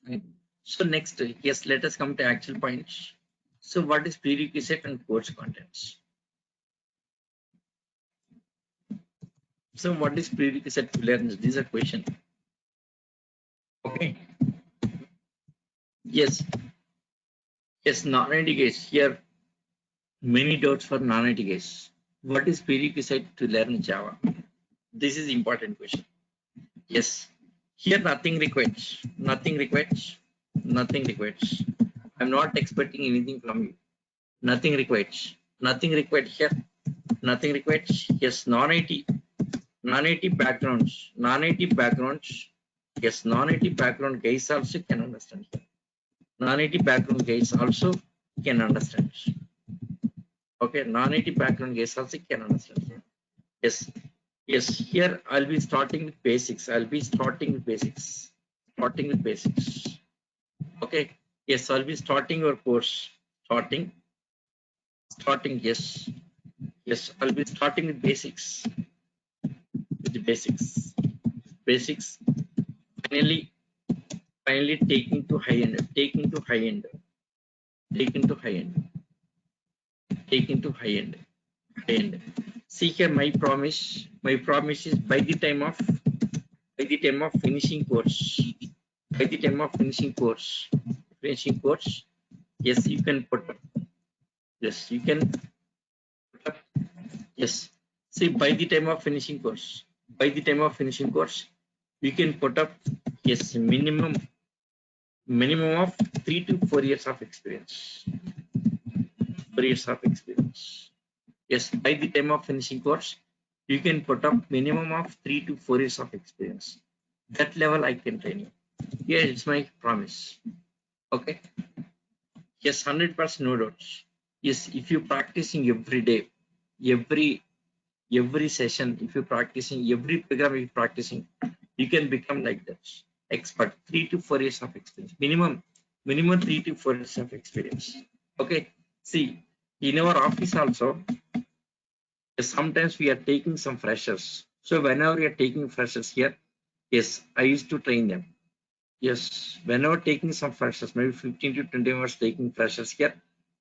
Fine. So next, yes, let us come to actual points. So what is prerequisite and course contents? So what is prerequisite to learn? This is a question. Okay. Yes. Yes. Non-IT guys. Here many doubts for non-IT guys. What is prerequisite to learn Java? This is important question. Yes. Here nothing requires. Nothing requires. Nothing requires. I'm not expecting anything from you. Nothing requires. Nothing required here. Nothing required. Yes. Non-IT. Non-IT backgrounds. Non-IT backgrounds. Yes. Non-IT background guys also can understand. Non-IT background guys also can understand. Okay. Non-IT background guys also can understand. Yes. Yes. Here I'll be starting with basics. I'll be starting with basics. Starting with basics. Okay. Yes. I'll be starting your course. Starting. Starting. Yes. Yes. I'll be starting with basics. With the basics. Basics. Finally. Finally taking to high end. Taking to high end. Taking to high end. Taking to high end. High end. See here my promise. My promise is by the time of finishing course. By the time of finishing course, yes, you can put up. Yes, you can put up. Yes. See, by the time of finishing course, you can put up, yes, minimum of 3 to 4 years of experience. 4 years of experience. Yes, by the time of finishing course, you can put up minimum of 3 to 4 years of experience. That level I can train you. Yes, it's my promise. Okay. Yes, 100% no doubts. Yes, if you practicing every day, every every session, if you practicing every program, if you practicing, you can become like that expert. 3 to 4 years of experience, minimum 3 to 4 years of experience. Okay. See, in our office also, sometimes we are taking some freshers. So whenever we are taking freshers here, yes, I used to train them. Yes, whenever taking some freshers, maybe 15 to 20 hours taking freshers here,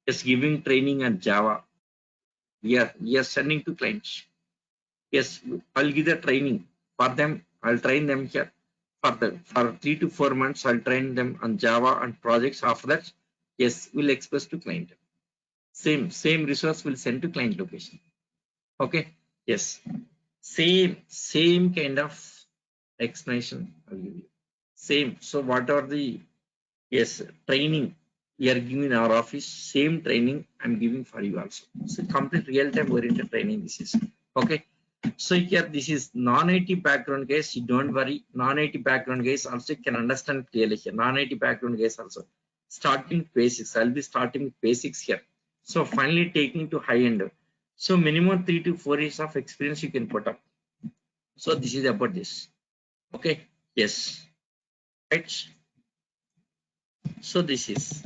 just giving training on Java. We are sending to clients. Yes, I'll give the training for them. I'll train them here for 3 to 4 months. I'll train them on Java and projects. After that, yes, we'll express to client. Same resource will send to client location. Okay. Yes. Same kind of explanation I'll give you. Same. So what are the yes training we are giving in our office? Same training I'm giving for you also. So complete real-time oriented training. This is okay. So here this is non-IT background guys. You don't worry. Non-IT background guys also can understand clearly here. Non-IT background guys also starting basics. I'll be starting with basics here. So finally taking to high end. So minimum 3 to 4 years of experience you can put up. So this is about this. Okay. Yes. Right. So this is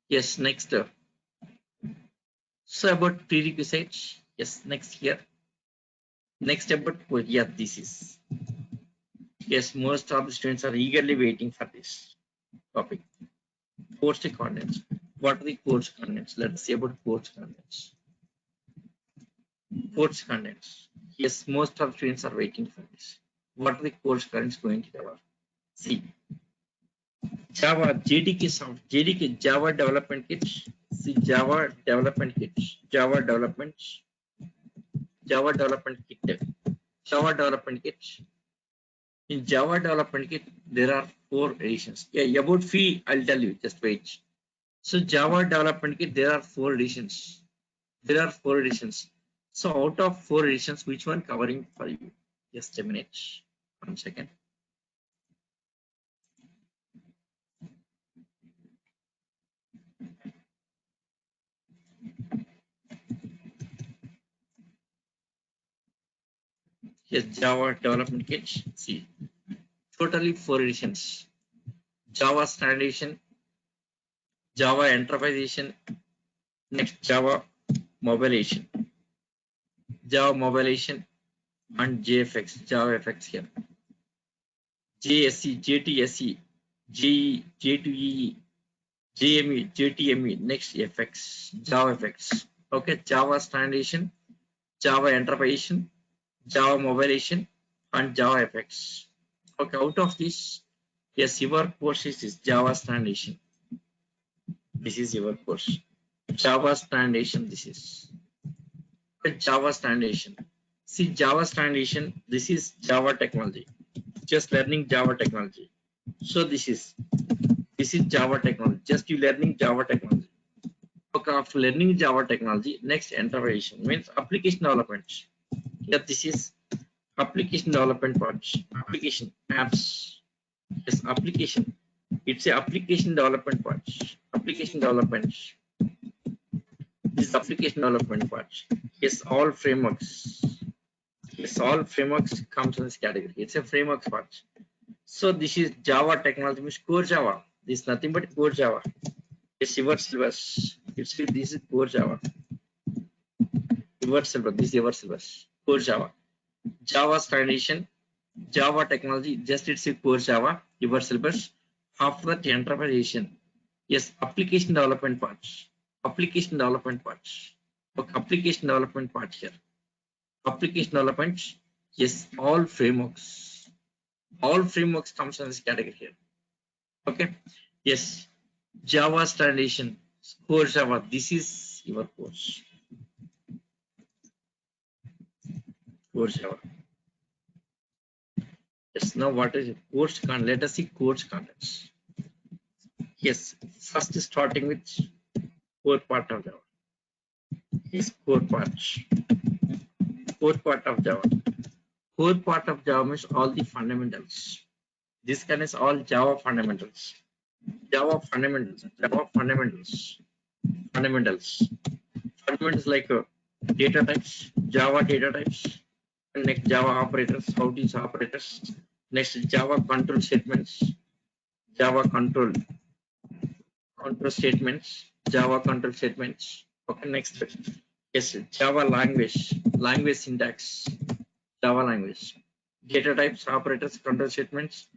yes. Next. So about prerequisites. Yes. Next here. Next about yeah. This is yes. Most of the students are eagerly waiting for this topic. Course contents. What are the course contents? Let's see about course contents. Course contents. Yes, most of students are waiting for this. What are the course contents going to cover? See, Java, JDK, Java development kits. See, Java development kit, Java development kit. In Java development kit, there are 4 editions. Yeah, about fee, I'll tell you. Just wait. So Java development kit, there are 4 editions. There are 4 editions. So out of 4 editions, which one covering for you? Just a minute. 1 second. Yes, Java development kit. See, totally 4 editions. Java standard edition, Java enterprise edition, next Java mobile edition, Java mobile edition, and JFX, Java FX here. JSE, JTSE, JE, J2EE, JME, JTME, next FX, Java FX. Okay, Java standard edition, Java enterprise edition, Java mobile edition, and Java FX. Okay, out of this, yes, your course is Java standard edition. This is your course. Java standard edition, this is. Java standard edition. See, Java standard edition, this is Java technology. Just learning Java technology. So this is Java technology. Just you learning Java technology. Okay, after learning Java technology, next enterprise means application development. Yeah, this is application development parts. Application apps. Yes, application. It's a application development parts. Application development. This is application development parts. Yes, all frameworks. Yes, all frameworks comes in this category. It's a framework part. So this is Java technology, means core Java. This is nothing but core Java. It's your syllabus. This is core Java. Your syllabus. This is your syllabus. Core Java. Java standard edition, Java technology. Just it's a core Java. Your syllabus. After that, enterprise edition. Yes, application development parts. Application development parts. Okay, application development part here. Application development. Yes, all frameworks. All frameworks comes in this category here. Okay. Yes. Java standard edition, core Java. This is your course. Core Java. Yes. Now what is it? Course content? Let us see course contents. Yes. First starting with core part of Java. Yes, core part. Core part of Java. Core part of Java means all the fundamentals. This contains all Java fundamentals. Java fundamentals. Java fundamentals. Fundamentals like data types, Java data types, and next Java operators, how these operators, next Java control statements, Java control statements, Java control statements. Okay, next, yes, Java language syntax, Java language, data types, operators, control statements,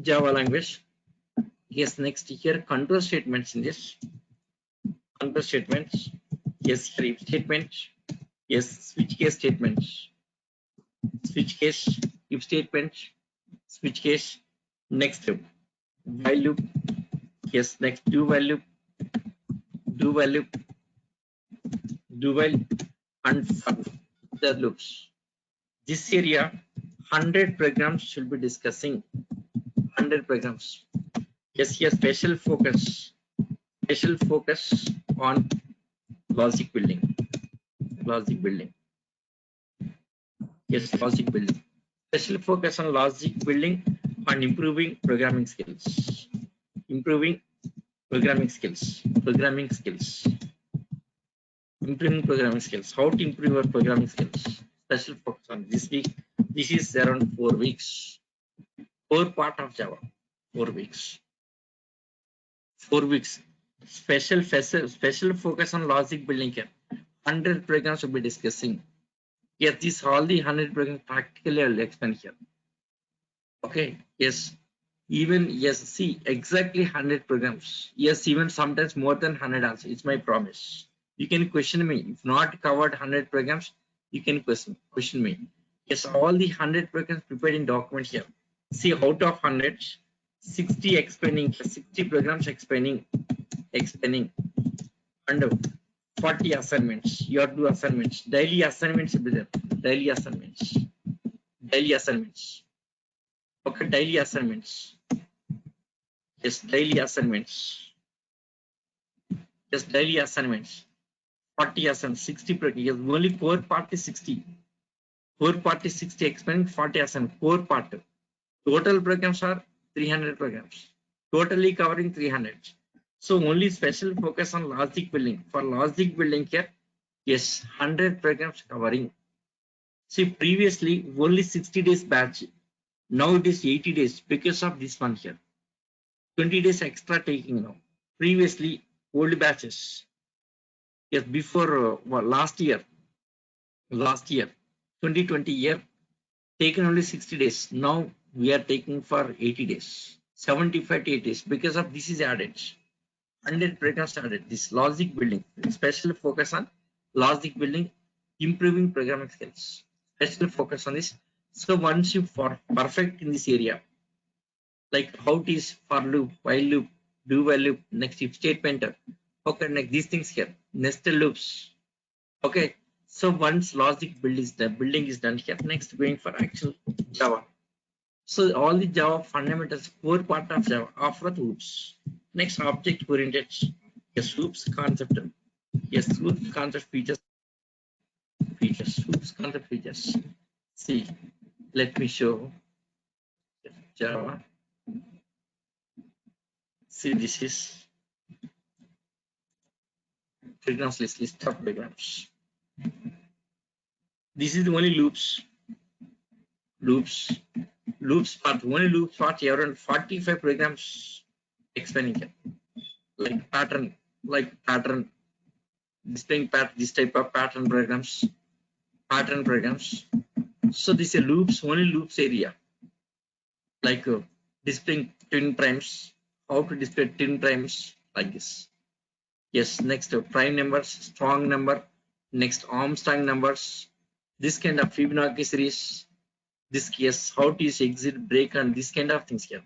Java language. Yes, next here control statements in this. Control statements, yes, if statement, yes, switch case statements, switch case, if statement, switch case, next while loop, yes, next do while loop, do while loop, do while, and the loops. This area, 100 programs should be discussing. 100 programs. Yes, here special focus on logic building. Logic building. Yes, logic building. Special focus on logic building and improving programming skills. Improving programming skills. Programming skills. Improving programming skills. How to improve your programming skills? Special focus on this week. This is around 4 weeks. Core part of Java. 4 weeks. 4 weeks. Special focus on logic building here. 100 programs will be discussing. Yes, these all the 100 programs practically I will explain here. Okay, yes, even yes, see exactly 100 programs. Yes, even sometimes more than 100 also. It's my promise. You can question me. If not covered 100 programs, you can question me. Yes, all the 100 programs prepared in document here. See, out of 100, 60 explaining, 60 programs explaining, and 40 assignments. You have to do assignments. Daily assignments will be there. Daily assignments. Daily assignments. Okay, daily assignments. Yes, daily assignments. Yes, daily assignments. 40 assignments, 60 programs. Yes, only core part is 60. Core part is 60 explaining, 40 assignments. Core part. Total programs are 300 programs. Totally covering 300. So only special focus on logic building. For logic building here, yes, 100 programs covering. See, previously only 60 days batch. Now it is 80 days because of this one here. 20 days extra taking now. Previously, old batches. Yes, before last year, 2020 year, taken only 60 days. Now we are taking for 80 days, 75 to 80 days because of this is added. 100 programs added. This logic building, especially focus on logic building, improving programming skills. Special focus on this. So once you for perfect in this area, like how it is for loop, while loop, do while loop, next if statement. Okay, next these things here, nested loops. Okay, so once logic building is done here, next going for actual Java. So all the Java fundamentals, core part of Java, after loops. Next object oriented, yes, loops concept, yes, loops concept features, loops concept features. See, let me show Java. See, this is programs list of programs. This is the only loops part, only loops part, around 45 programs explaining here. Like pattern, displaying this type of pattern programs. So this is loops, only loops area. Like displaying twin primes, how to display twin primes like this. Yes, next prime numbers, strong number, next Armstrong numbers, this kind of Fibonacci series, this yes, how to use exit break and this kind of things here.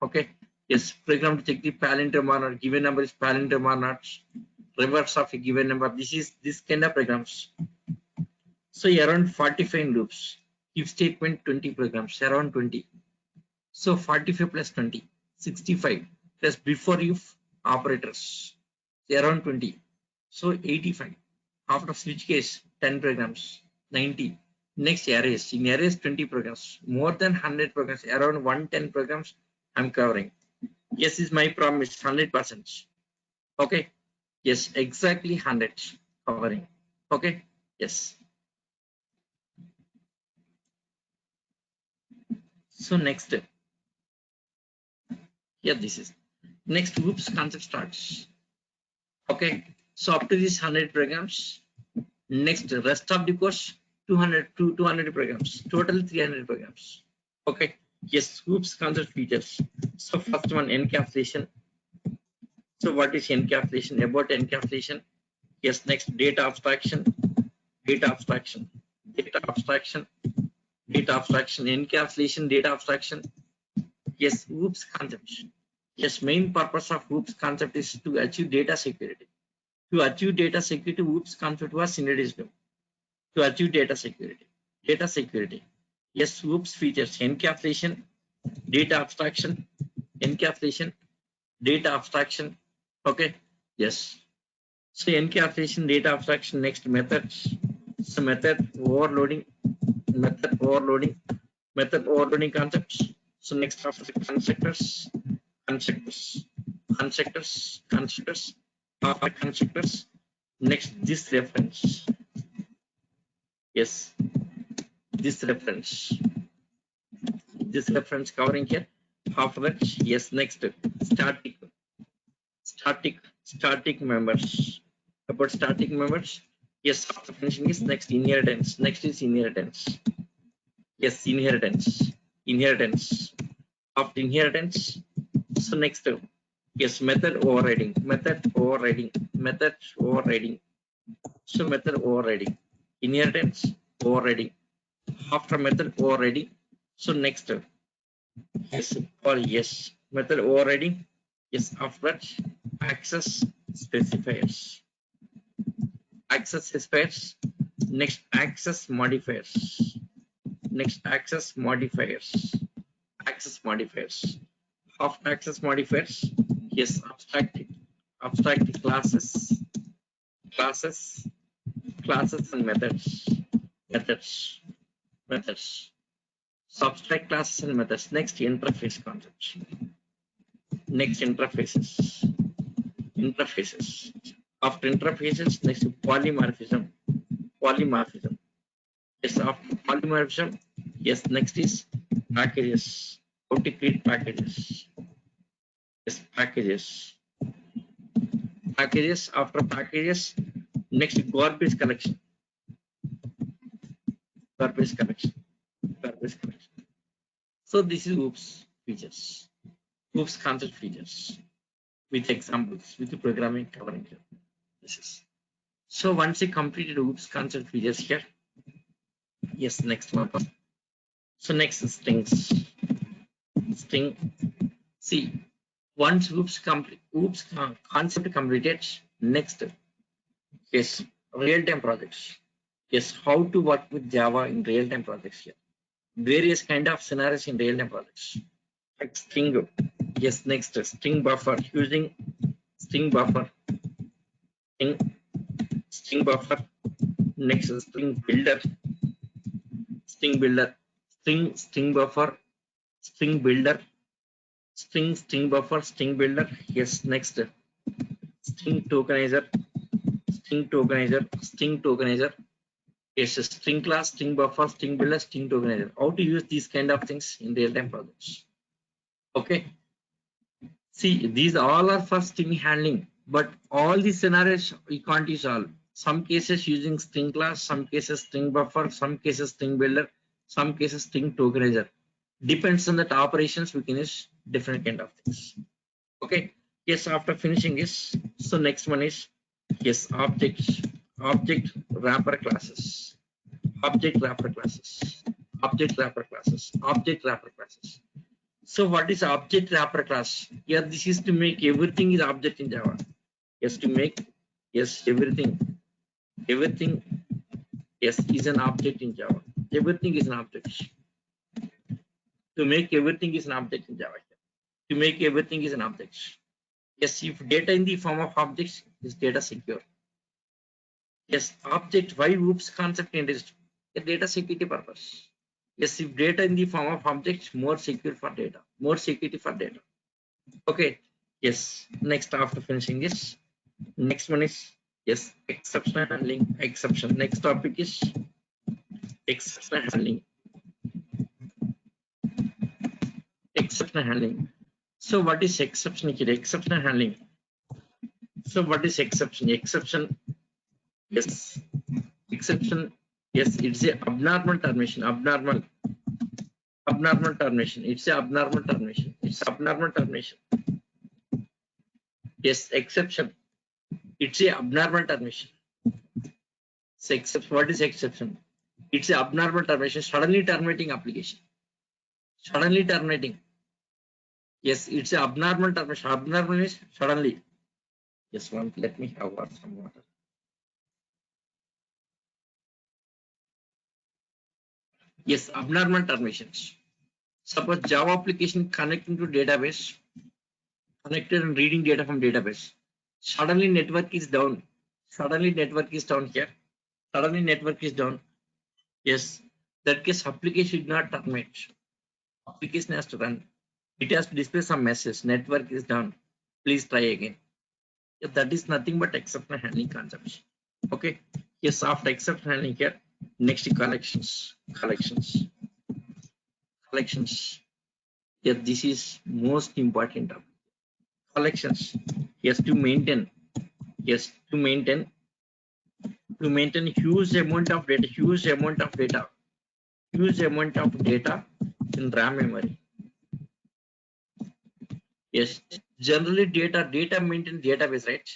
Okay, yes, program to check the palindrome or not, given number is palindrome or not, reverse of a given number. This is this kind of programs. So around 45 loops, if statement 20 programs, around 20. So 45 plus 20, 65 plus before if operators, around 20. So 85. After switch case, 10 programs, 90. Next arrays, in arrays 20 programs, more than 100 programs, around 110 programs I'm covering. Yes, is my promise, 100%. Okay, yes, exactly 100 covering. Okay, yes. So next, here this is next loops concept starts. Okay, so up to this 100 programs, next rest of the course 200 to 200 programs, total 300 programs. Okay, yes, loops concept features. So first one, encapsulation. So what is encapsulation? About encapsulation, yes, next data abstraction, data abstraction, data abstraction, data abstraction, encapsulation, data abstraction. Yes, OOPS concept. Yes, main purpose of OOPS concept is to achieve data security. To achieve data security, OOPS concept was introduced. To achieve data security. Data security. Yes, OOPS features encapsulation, data abstraction, encapsulation, data abstraction. Okay. Yes. So encapsulation, data abstraction. Next methods. So method overloading, method overloading concepts. So next after constructors, after constructors. Next this reference. Yes, this reference covering here. After that, yes, next static members. About static members, yes, after finishing is next inheritance. Next is inheritance. Yes, inheritance. After inheritance, so next, yes, method overriding. So method overriding, inheritance overriding. After method overriding, so next, yes, or yes, method overriding. Yes, after that, access specifiers. Next, access modifiers. After access modifiers, yes, abstract classes and methods. Subtract classes and methods. Next, interface concepts. Next, interfaces. After interfaces, next polymorphism. Yes, after polymorphism, yes, next is packages. How to create packages? Yes, packages. Packages, after packages, next garbage collection. Garbage collection. Garbage collection. So this is OOPS features. OOPS concept features with examples, with the programming covering here. This is. So once you completed OOPS concept features here, yes, next one. So next is strings. String. See, once OOPS concept completed, next is real-time projects. Yes, how to work with Java in real-time projects here. Various kind of scenarios in real-time projects. Like string. Yes, next string buffer, using string buffer, string buffer. Next string builder, string buffer, string builder, string buffer, string builder. Yes, next string tokenizer, string tokenizer. Yes, string class, string buffer, string builder, string tokenizer. How to use these kind of things in real-time projects? Okay. See, these all are for string handling, but all these scenarios we can't use all. Some cases using string class, some cases string buffer, some cases string builder, some cases string tokenizer. Depends on that operations, we can use different kind of things. Okay. Yes, after finishing this, so next one is yes, object wrapper classes, object wrapper classes, object wrapper classes, object wrapper classes. So what is object wrapper class? Yeah, this is to make everything is object in Java. Yes, to make yes everything yes is an object in Java. Everything is an object. To make everything is an object in Java. To make everything is an object. Yes, if data in the form of objects is data secure. Yes, object why OOPS concept introduced? A data security purpose. Yes, if data in the form of objects, more secure for data, more security for data. Okay. Yes. Next, after finishing this, next one is yes, exception handling. Exception. Next topic is exception handling. Exception handling. So what is exception here? Exception handling. So what is exception? Exception. Yes. Exception. Yes, it's a abnormal termination. Abnormal termination. It's a abnormal termination. It's abnormal termination. Yes, exception. It's a abnormal termination. So exception. What is exception? It's a abnormal termination. Suddenly terminating application. Suddenly terminating. Yes, it's a abnormal termination. Abnormal is suddenly. Yes, one. Let me have some water. Yes, abnormal terminations. Suppose Java application connecting to database, connected and reading data from database. Suddenly network is down. Suddenly network is down here. Suddenly network is down. Yes, that case application should not terminate. Application has to run. It has to display some message. Network is down. Please try again. If that is nothing but exception handling concepts. Okay. Yes, after exception handling here, next collections. Yeah, this is most important of collections. Yes, to maintain. Yes, to maintain huge amount of data, huge amount of data in RAM memory. Yes, generally data maintain database, right?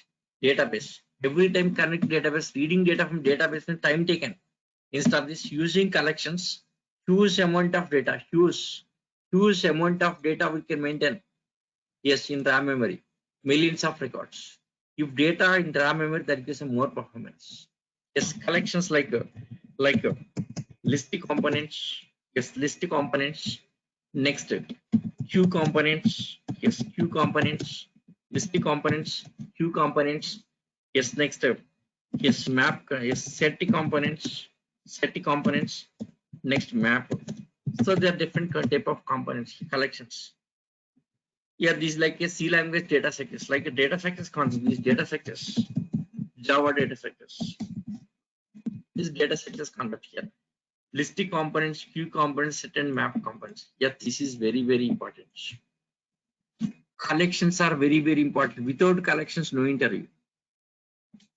Database. Every time connect database, reading data from database and time taken. Instead of this using collections, huge amount of data, huge amount of data we can maintain. Yes, in RAM memory, millions of records. If data in RAM memory, that gives a more performance. Yes, collections like list components. Yes, list components. Next, queue components. Yes, queue components. List components. Queue components. Yes, next. Yes, map. Yes, set components. Set components. Next, map. So there are different type of components, collections. Yeah, these like a C language data sectors, like a data sectors concept. These data sectors, Java data sectors. This data sectors concept here. listing components, queue components, set and map components. Yeah, this is very, very important. Collections are very, very important. Without collections, no interview.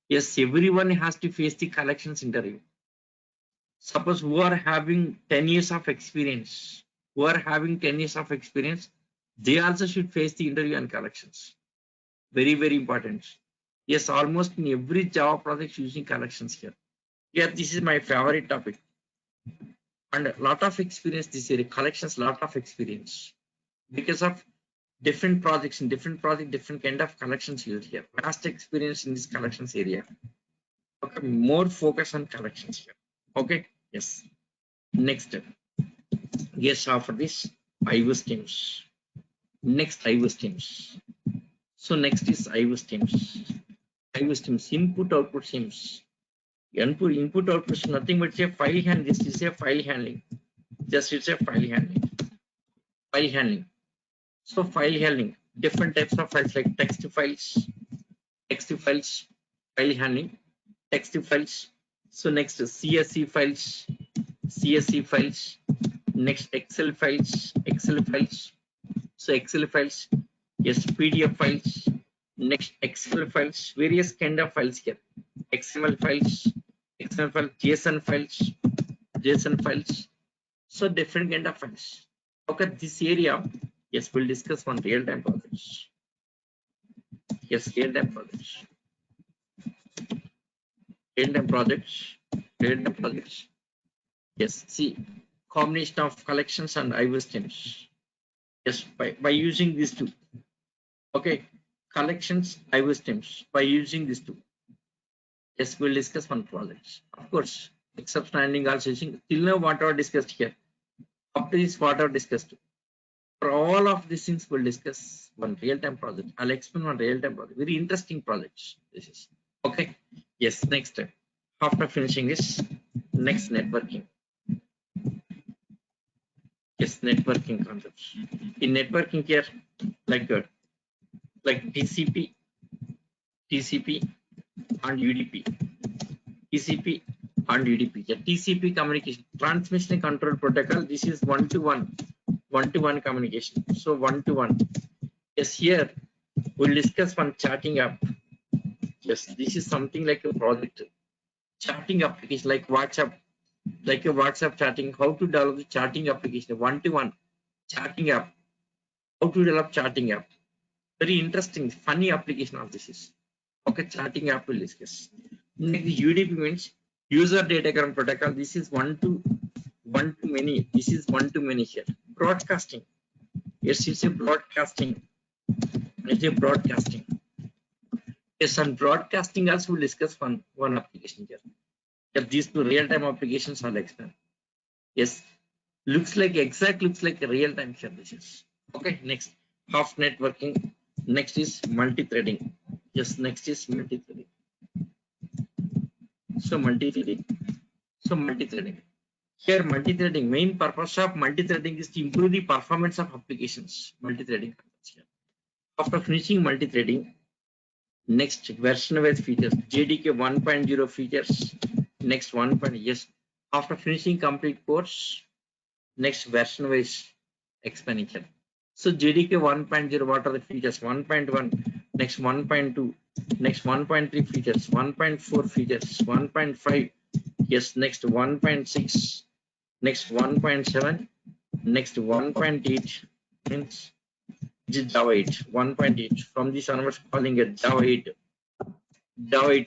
Yes, everyone has to face the collections interview. Suppose who are having 10 years of experience, they also should face the interview and collections. Very, very important. Yes, almost in every Java project using collections here. Yeah, this is my favorite topic. And a lot of experience this area, collections, lot of experience. Because of different projects, different kind of collections used here. Vast experience in this collections area. Okay, more focus on collections here. Okay, yes. Next, yes, after this, IOS teams. Next, IOS teams. So next is IOS teams. IOS teams, input output teams. Input output is nothing but a file handling. This is a file handling. Just it's a file handling. File handling. So file handling, different types of files like text files, file handling, text files. So next is CSV files, next Excel files, So Excel files, yes, PDF files, next Excel files, various kind of files here. XML files, JSON files. So different kind of files. Okay, this area, yes, we'll discuss on real-time projects. Yes, real-time projects. Real-time projects. Yes, see, combination of collections and IOS teams. Yes, by using these two. Okay, collections, IOS teams, by using these two. Yes, we'll discuss on projects. Of course, exception handling also using till now whatever discussed here. After this, whatever discussed. For all of these things, we'll discuss one real-time project. I'll explain one real-time project. Very interesting projects. This is okay. Yes, next step. After finishing this, next networking. Yes, networking concepts. In networking here, like TCP and UDP. TCP and UDP. Yeah, TCP communication, transmission control protocol. This is one-to-one communication. So one-to-one. Yes, here we'll discuss one chatting app. Yes, this is something like a project. Chatting application like WhatsApp, like a WhatsApp chatting. How to develop the chatting application? One-to-one chatting app. How to develop chatting app? Very interesting, funny application of this is. Okay, chatting app will discuss. Next, UDP means user datagram protocol. This is one to many. This is one to many here. Broadcasting. Yes, it's a broadcasting. It's a broadcasting. Yes, and broadcasting also will discuss one application here. If these two real-time applications are explained. Yes, looks like a real-time here. This is okay. Next, half networking. Next is multi-threading. Yes, next is multi-threading. So multi-threading. Here, multi-threading. Main purpose of multi-threading is to improve the performance of applications. Multi-threading. After finishing multi-threading, next version-wise features. JDK 1.0 features. Next 1. Yes. After finishing complete course, next version-wise expenditure. So JDK 1.0, what are the features? 1.1, next 1.2, next 1.3 features, 1.4 features, 1.5, yes, next 1.6, next 1.7, next 1.8 means Java 8, 1.8. From this onwards, calling it Java 8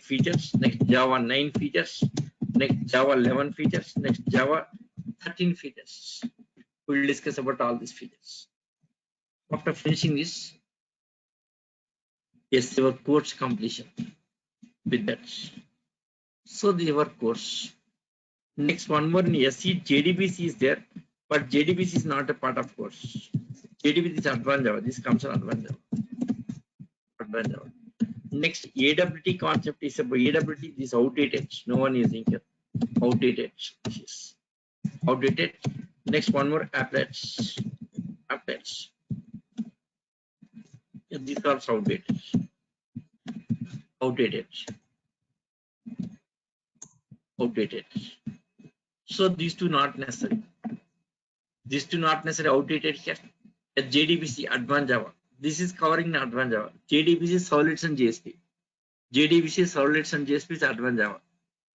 features, next Java 9 features, next Java 11 features, next Java 13 features. We'll discuss about all these features. After finishing this, yes, your course completion with that. So your course. Next one more in SC, JDBC is there, but JDBC is not a part of course. JDBC is advanced Java. This comes on advanced Java. Next, AWT concept is about AWT is outdated. No one is using it. Outdated. Yes. Outdated. Next one more applets. Yeah, these are outdated. Outdated. So these two not necessary. These two not necessarily outdated here. A JDBC Advanced Java. This is covering Advanced Java. JDBC Solid and JSP. JDBC Solid and JSP is Advanced Java.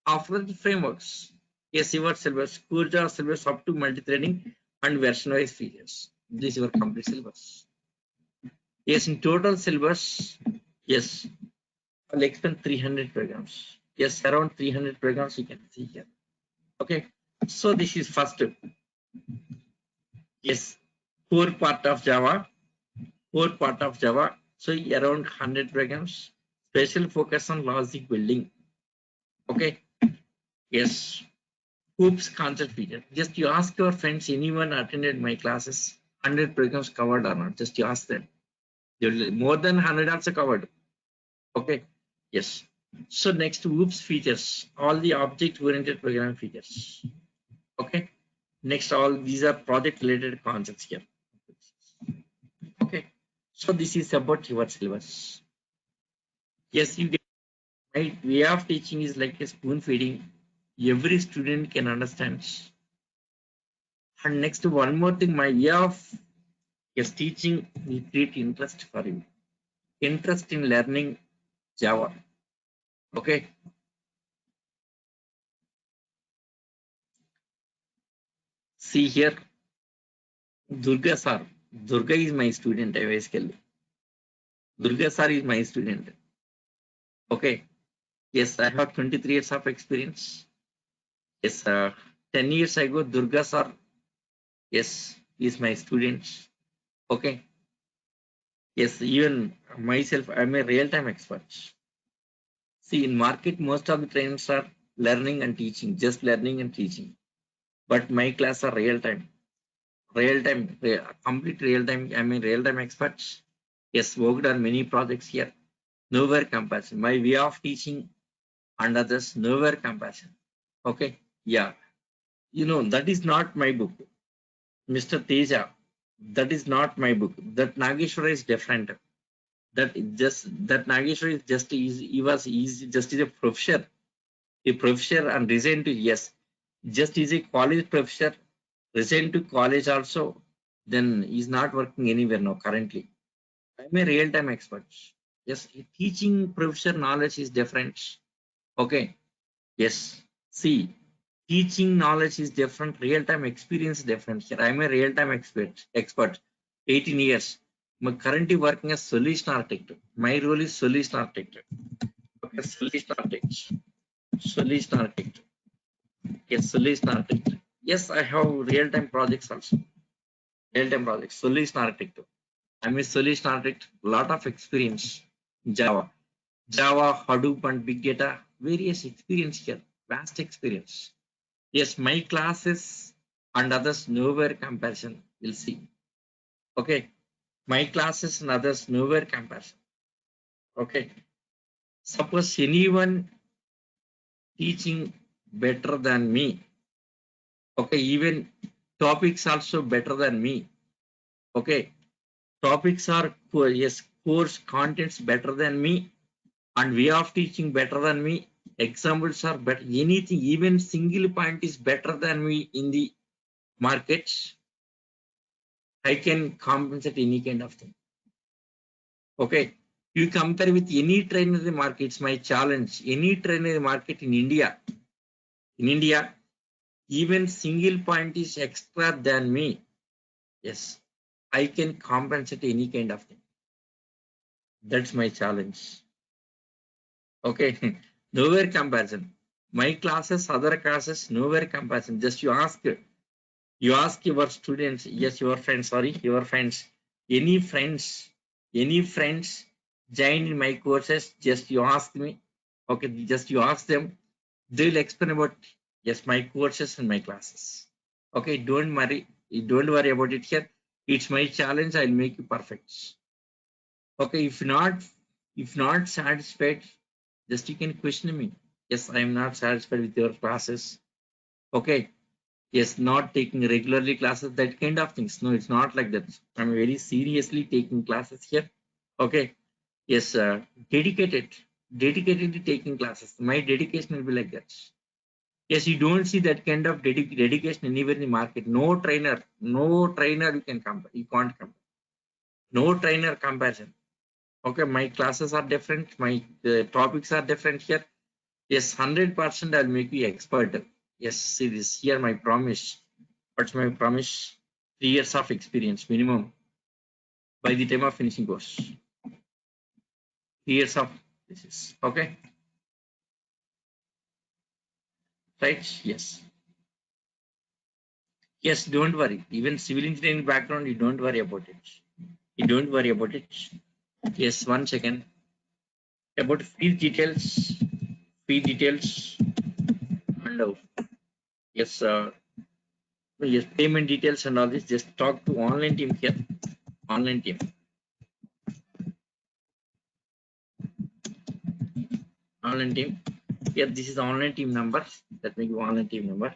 After the frameworks, yes, your syllabus, core Java syllabus up to multi-threading and version-wise features. This is your complete syllabus. Yes, in total syllabus, yes, I'll explain 300 programs. Yes, around 300 programs you can see here. Okay, so this is first. Yes, core part of Java. Core part of Java. So around 100 programs. Special focus on logic building. Okay. Yes. Hoops concept feature. Just you ask your friends, anyone attended my classes, 100 programs covered or not. Just you ask them. More than 100 also covered. Okay. Yes. So next, Whoops features. All the object-oriented programming features. Okay. Next, all these are project-related concepts here. Okay. So this is about your syllabus. Yes, you get my way of teaching is like a spoon feeding. Every student can understand. And next, one more thing, my way of yes, teaching will create interest for you. Interest in learning Java. Okay. See here, Durga sir. Durga is my student, basically. Durga sir is my student. Okay. Yes, I have 23 years of experience. Yes, 10 years ago, Durga sir, yes, is my student. Okay. Yes, even myself, I'm a real-time expert. See, in market, most of the trainers are learning and teaching, just learning and teaching. But my class are real-time, complete real-time. I'm a real-time expert. Yes, worked on many projects here. Nowhere comparison. My way of teaching and others, nowhere comparison. Okay, yeah. You know, that is not my book, Mr. Teja. That is not my book. That Nageshwara is different. That Nageshwar is just he was just is a professor and resigned to yes, just is a college professor, resigned to college also. Then he's not working anywhere now currently. I'm a real time expert. Yes, teaching professor knowledge is different. Okay. Yes. See, teaching knowledge is different. Real time experience is different. Here, I'm a real time expert. 18 years. I'm currently working as solution architect. My role is solution architect. Okay, solution architect. Solution architect. Yes, solution architect. Yes, I have real time projects also. Real time projects. Solution architect. I'm a solution architect. Lot of experience. Java. Java, Hadoop, and big data. Various experience here. Vast experience. Yes, my classes and others nowhere comparison. We'll see. Okay. My classes and others nowhere comparison. Okay. Suppose anyone teaching better than me. Okay. Even topics also better than me. Okay. Topics are yes, course contents better than me and way of teaching better than me. Examples are better. Anything, even single point is better than me in the markets. I can compensate any kind of thing. Okay. You compare with any trainer in the market, it's my challenge. Any trainer in the market in India, even single point is extra than me. Yes, I can compensate any kind of thing. That's my challenge. Okay. Nowhere comparison. My classes, other classes, nowhere comparison. Just you ask your students, yes, your friends, any friends, any friends join in my courses, just you ask me, okay, just you ask them, they'll explain about, yes, my courses and my classes. Okay, don't worry about it here. It's my challenge, I'll make you perfect. Okay, if not satisfied, just you can question me. Yes, I am not satisfied with your classes. Okay, yes, not taking regularly classes, that kind of things. No, it's not like that. I'm very seriously taking classes here. Okay, yes, dedicated to taking classes. My dedication will be like that. Yes, you don't see that kind of dedication anywhere in the market. No trainer you can compare. You can't compare. No trainer comparison. Okay, my classes are different. My topics are different here. Yes, 100% I'll make you expert. Yes, see this here. My promise. What's my promise? 3 years of experience minimum by the time of finishing course. 3 years of this is okay. Right? Yes. Yes, don't worry. Even civil engineering background, you don't worry about it. You don't worry about it. Yes, 1 second. About fee details, and yes, yes, payment details and all this. Just talk to online team here. Online team. Online team. Here, this is the online team number. Let me give online team number.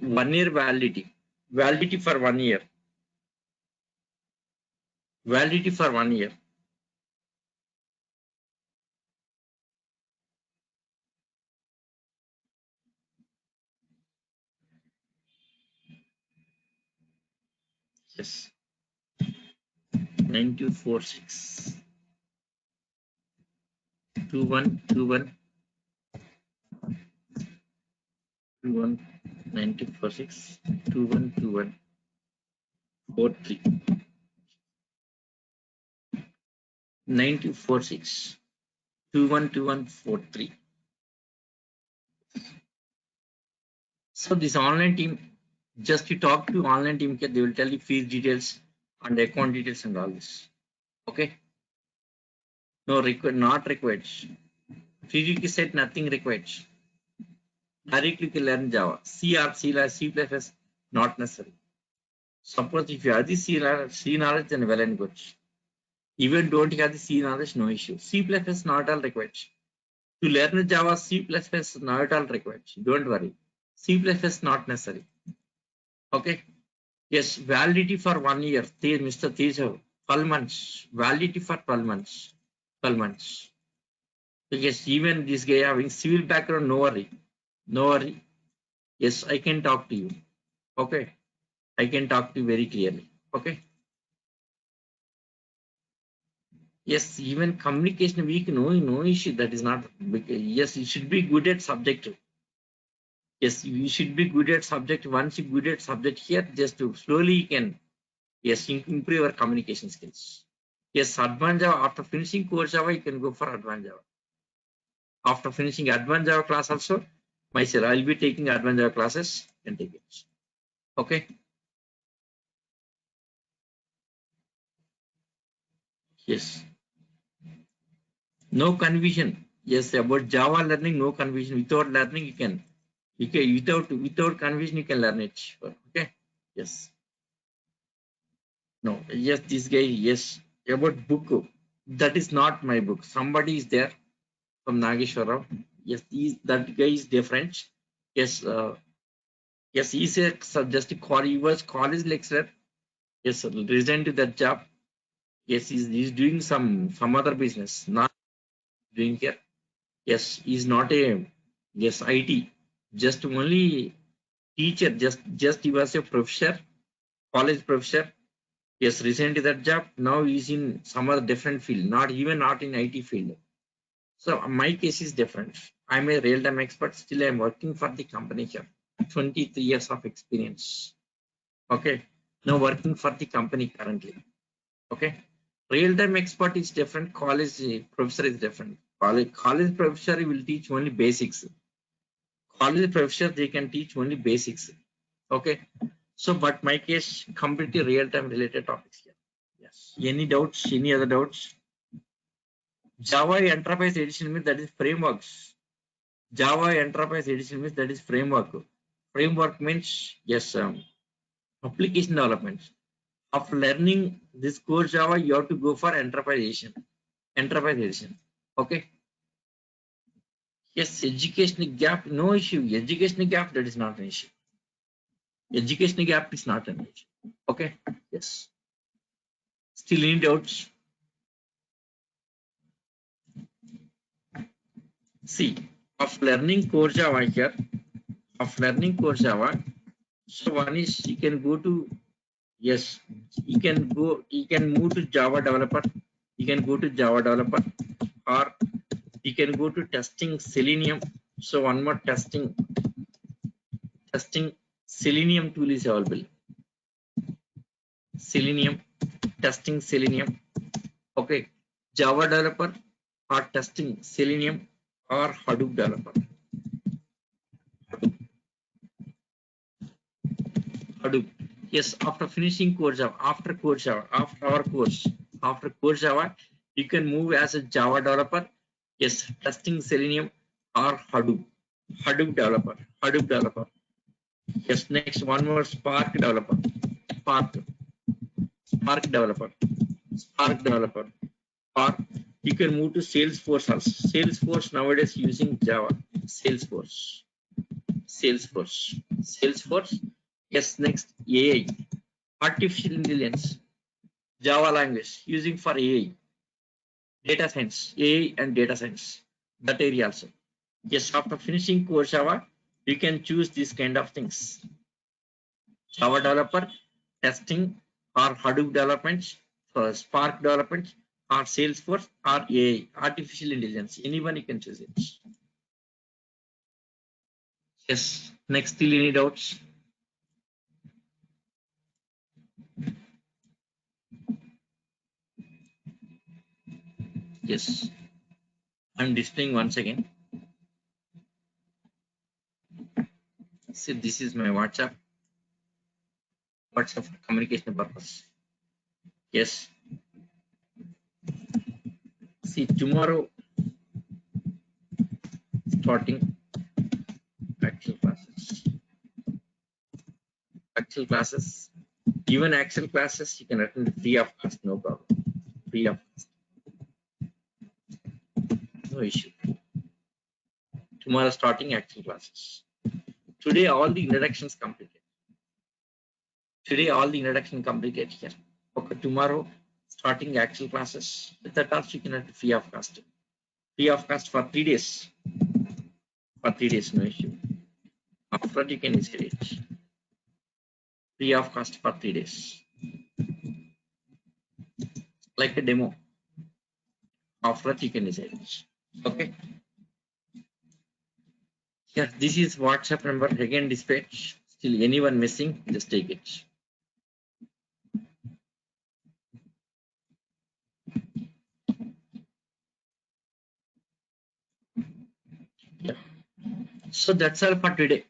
One-year validity. Validity for 1 year. Validity for 1 year. Yes. 9246 2121 21 9246 2121 43 9246 212143. So this online team, just you talk to online team, they will tell you fees details and account details and all this. Okay. No required, not required. CGK said nothing required. Directly you can learn Java. C or C++, not necessary. Suppose if you have the C knowledge, then well and good. Even don't have the C knowledge, no issue. C++ not all required. To learn Java, C++ not all required. Don't worry. C++ not necessary. Okay. Yes, validity for 1 year. Mr. Tejav, 12 months. Validity for 12 months. 12 months. Yes, even this guy having civil background, no worry. No worry. Yes, I can talk to you. Okay. I can talk to you very clearly. Okay. Yes, even communication weak, no issue. That is not big. Yes, you should be good at subject. Yes, you should be good at subject. Once you good at subject here, just to slowly you can, yes, improve your communication skills. Yes, advanced Java, after finishing core Java, you can go for advanced Java. After finishing advanced Java class also, myself, I'll be taking advanced Java classes and take it. Okay. Yes. No confusion. Yes, about Java learning, no confusion. Without learning, without confusion, you can learn it. Okay. Yes. No. Yes, this guy. Yes. About book. That is not my book. Somebody is there from Nageshwar. Yes, that guy is different. Yes. Yes, he's a just he was college lecturer. Yes, resigned to that job. Yes, he's doing some other business, not doing here. Yes, he's not a yes IT. Just only teacher. Just he was a professor, college professor. Yes, resigned to that job. Now he's in some other different field. Not in IT field. So my case is different. I'm a real-time expert. Still, I'm working for the company here. 23 years of experience. Okay. Now working for the company currently. Okay. Real-time expert is different. College professor is different. College professor will teach only basics. College professor, they can teach only basics. Okay. So, but my case, completely real-time related topics here. Yes. Any doubts? Any other doubts? Java Enterprise Edition means that is frameworks. Java Enterprise Edition means that is framework. Framework means yes, application development. After learning this core Java, you have to go for Enterprise Edition. Enterprise Edition. Okay. Yes, educational gap, no issue. Educational gap, that is not an issue. Educational gap is not an issue. Okay. Yes. Still any doubts? See, of learning core Java here, of learning core Java. So one is you can go to, yes, you can move to Java developer. You can go to Java developer, or you can go to testing Selenium. So one more testing Selenium tool is available. Selenium, testing Selenium. Okay, Java developer or testing Selenium or Hadoop developer. Hadoop. Yes, after finishing core Java, after our course, after core Java, you can move as a Java developer. Yes, testing Selenium or Hadoop. Hadoop developer. Yes, next one more Spark developer. Spark, Spark developer. Spark developer. Or you can move to Salesforce also. Salesforce nowadays using Java. Salesforce. Salesforce. Salesforce. Yes, next AI. Artificial intelligence. Java language using for AI. Data science. AI and data science. That area also. Yes, after finishing core Java, you can choose these kind of things. Java developer, testing, or Hadoop development, Spark development, or Salesforce, or AI, artificial intelligence. Anyone you can choose it. Yes. Next, still any doubts? Yes. I'm displaying once again. See, this is my WhatsApp. WhatsApp for communication purpose. Yes. See, tomorrow starting actual classes. Actual classes. Even actual classes you can attend free of cost, no problem. Free of cost. No issue. Tomorrow starting actual classes. Today all the introductions completed. Today all the introduction completed here. Okay, tomorrow starting actual classes. With that also you can attend free of cost. Free of cost for 3 days. For 3 days, no issue. After that you can decide it. Free of cost for 3 days. Like a demo. After that you can decide it. Okay. Yeah, this is WhatsApp number again dispatch. Still anyone missing, just take it. Yeah. So that's all for today.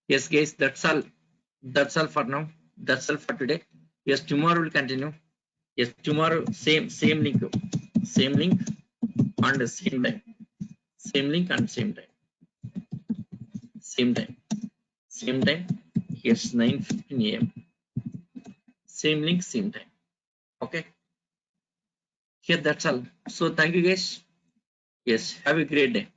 Yes, guys, that's all. That's all for now. That's all for today. Yes, tomorrow will continue. Yes, tomorrow same link, same link and the same time, same link and same time, same time, same time. Yes, 9:15 a.m. Same link, same time. Okay. Here, that's all. So thank you, guys. Yes, have a great day.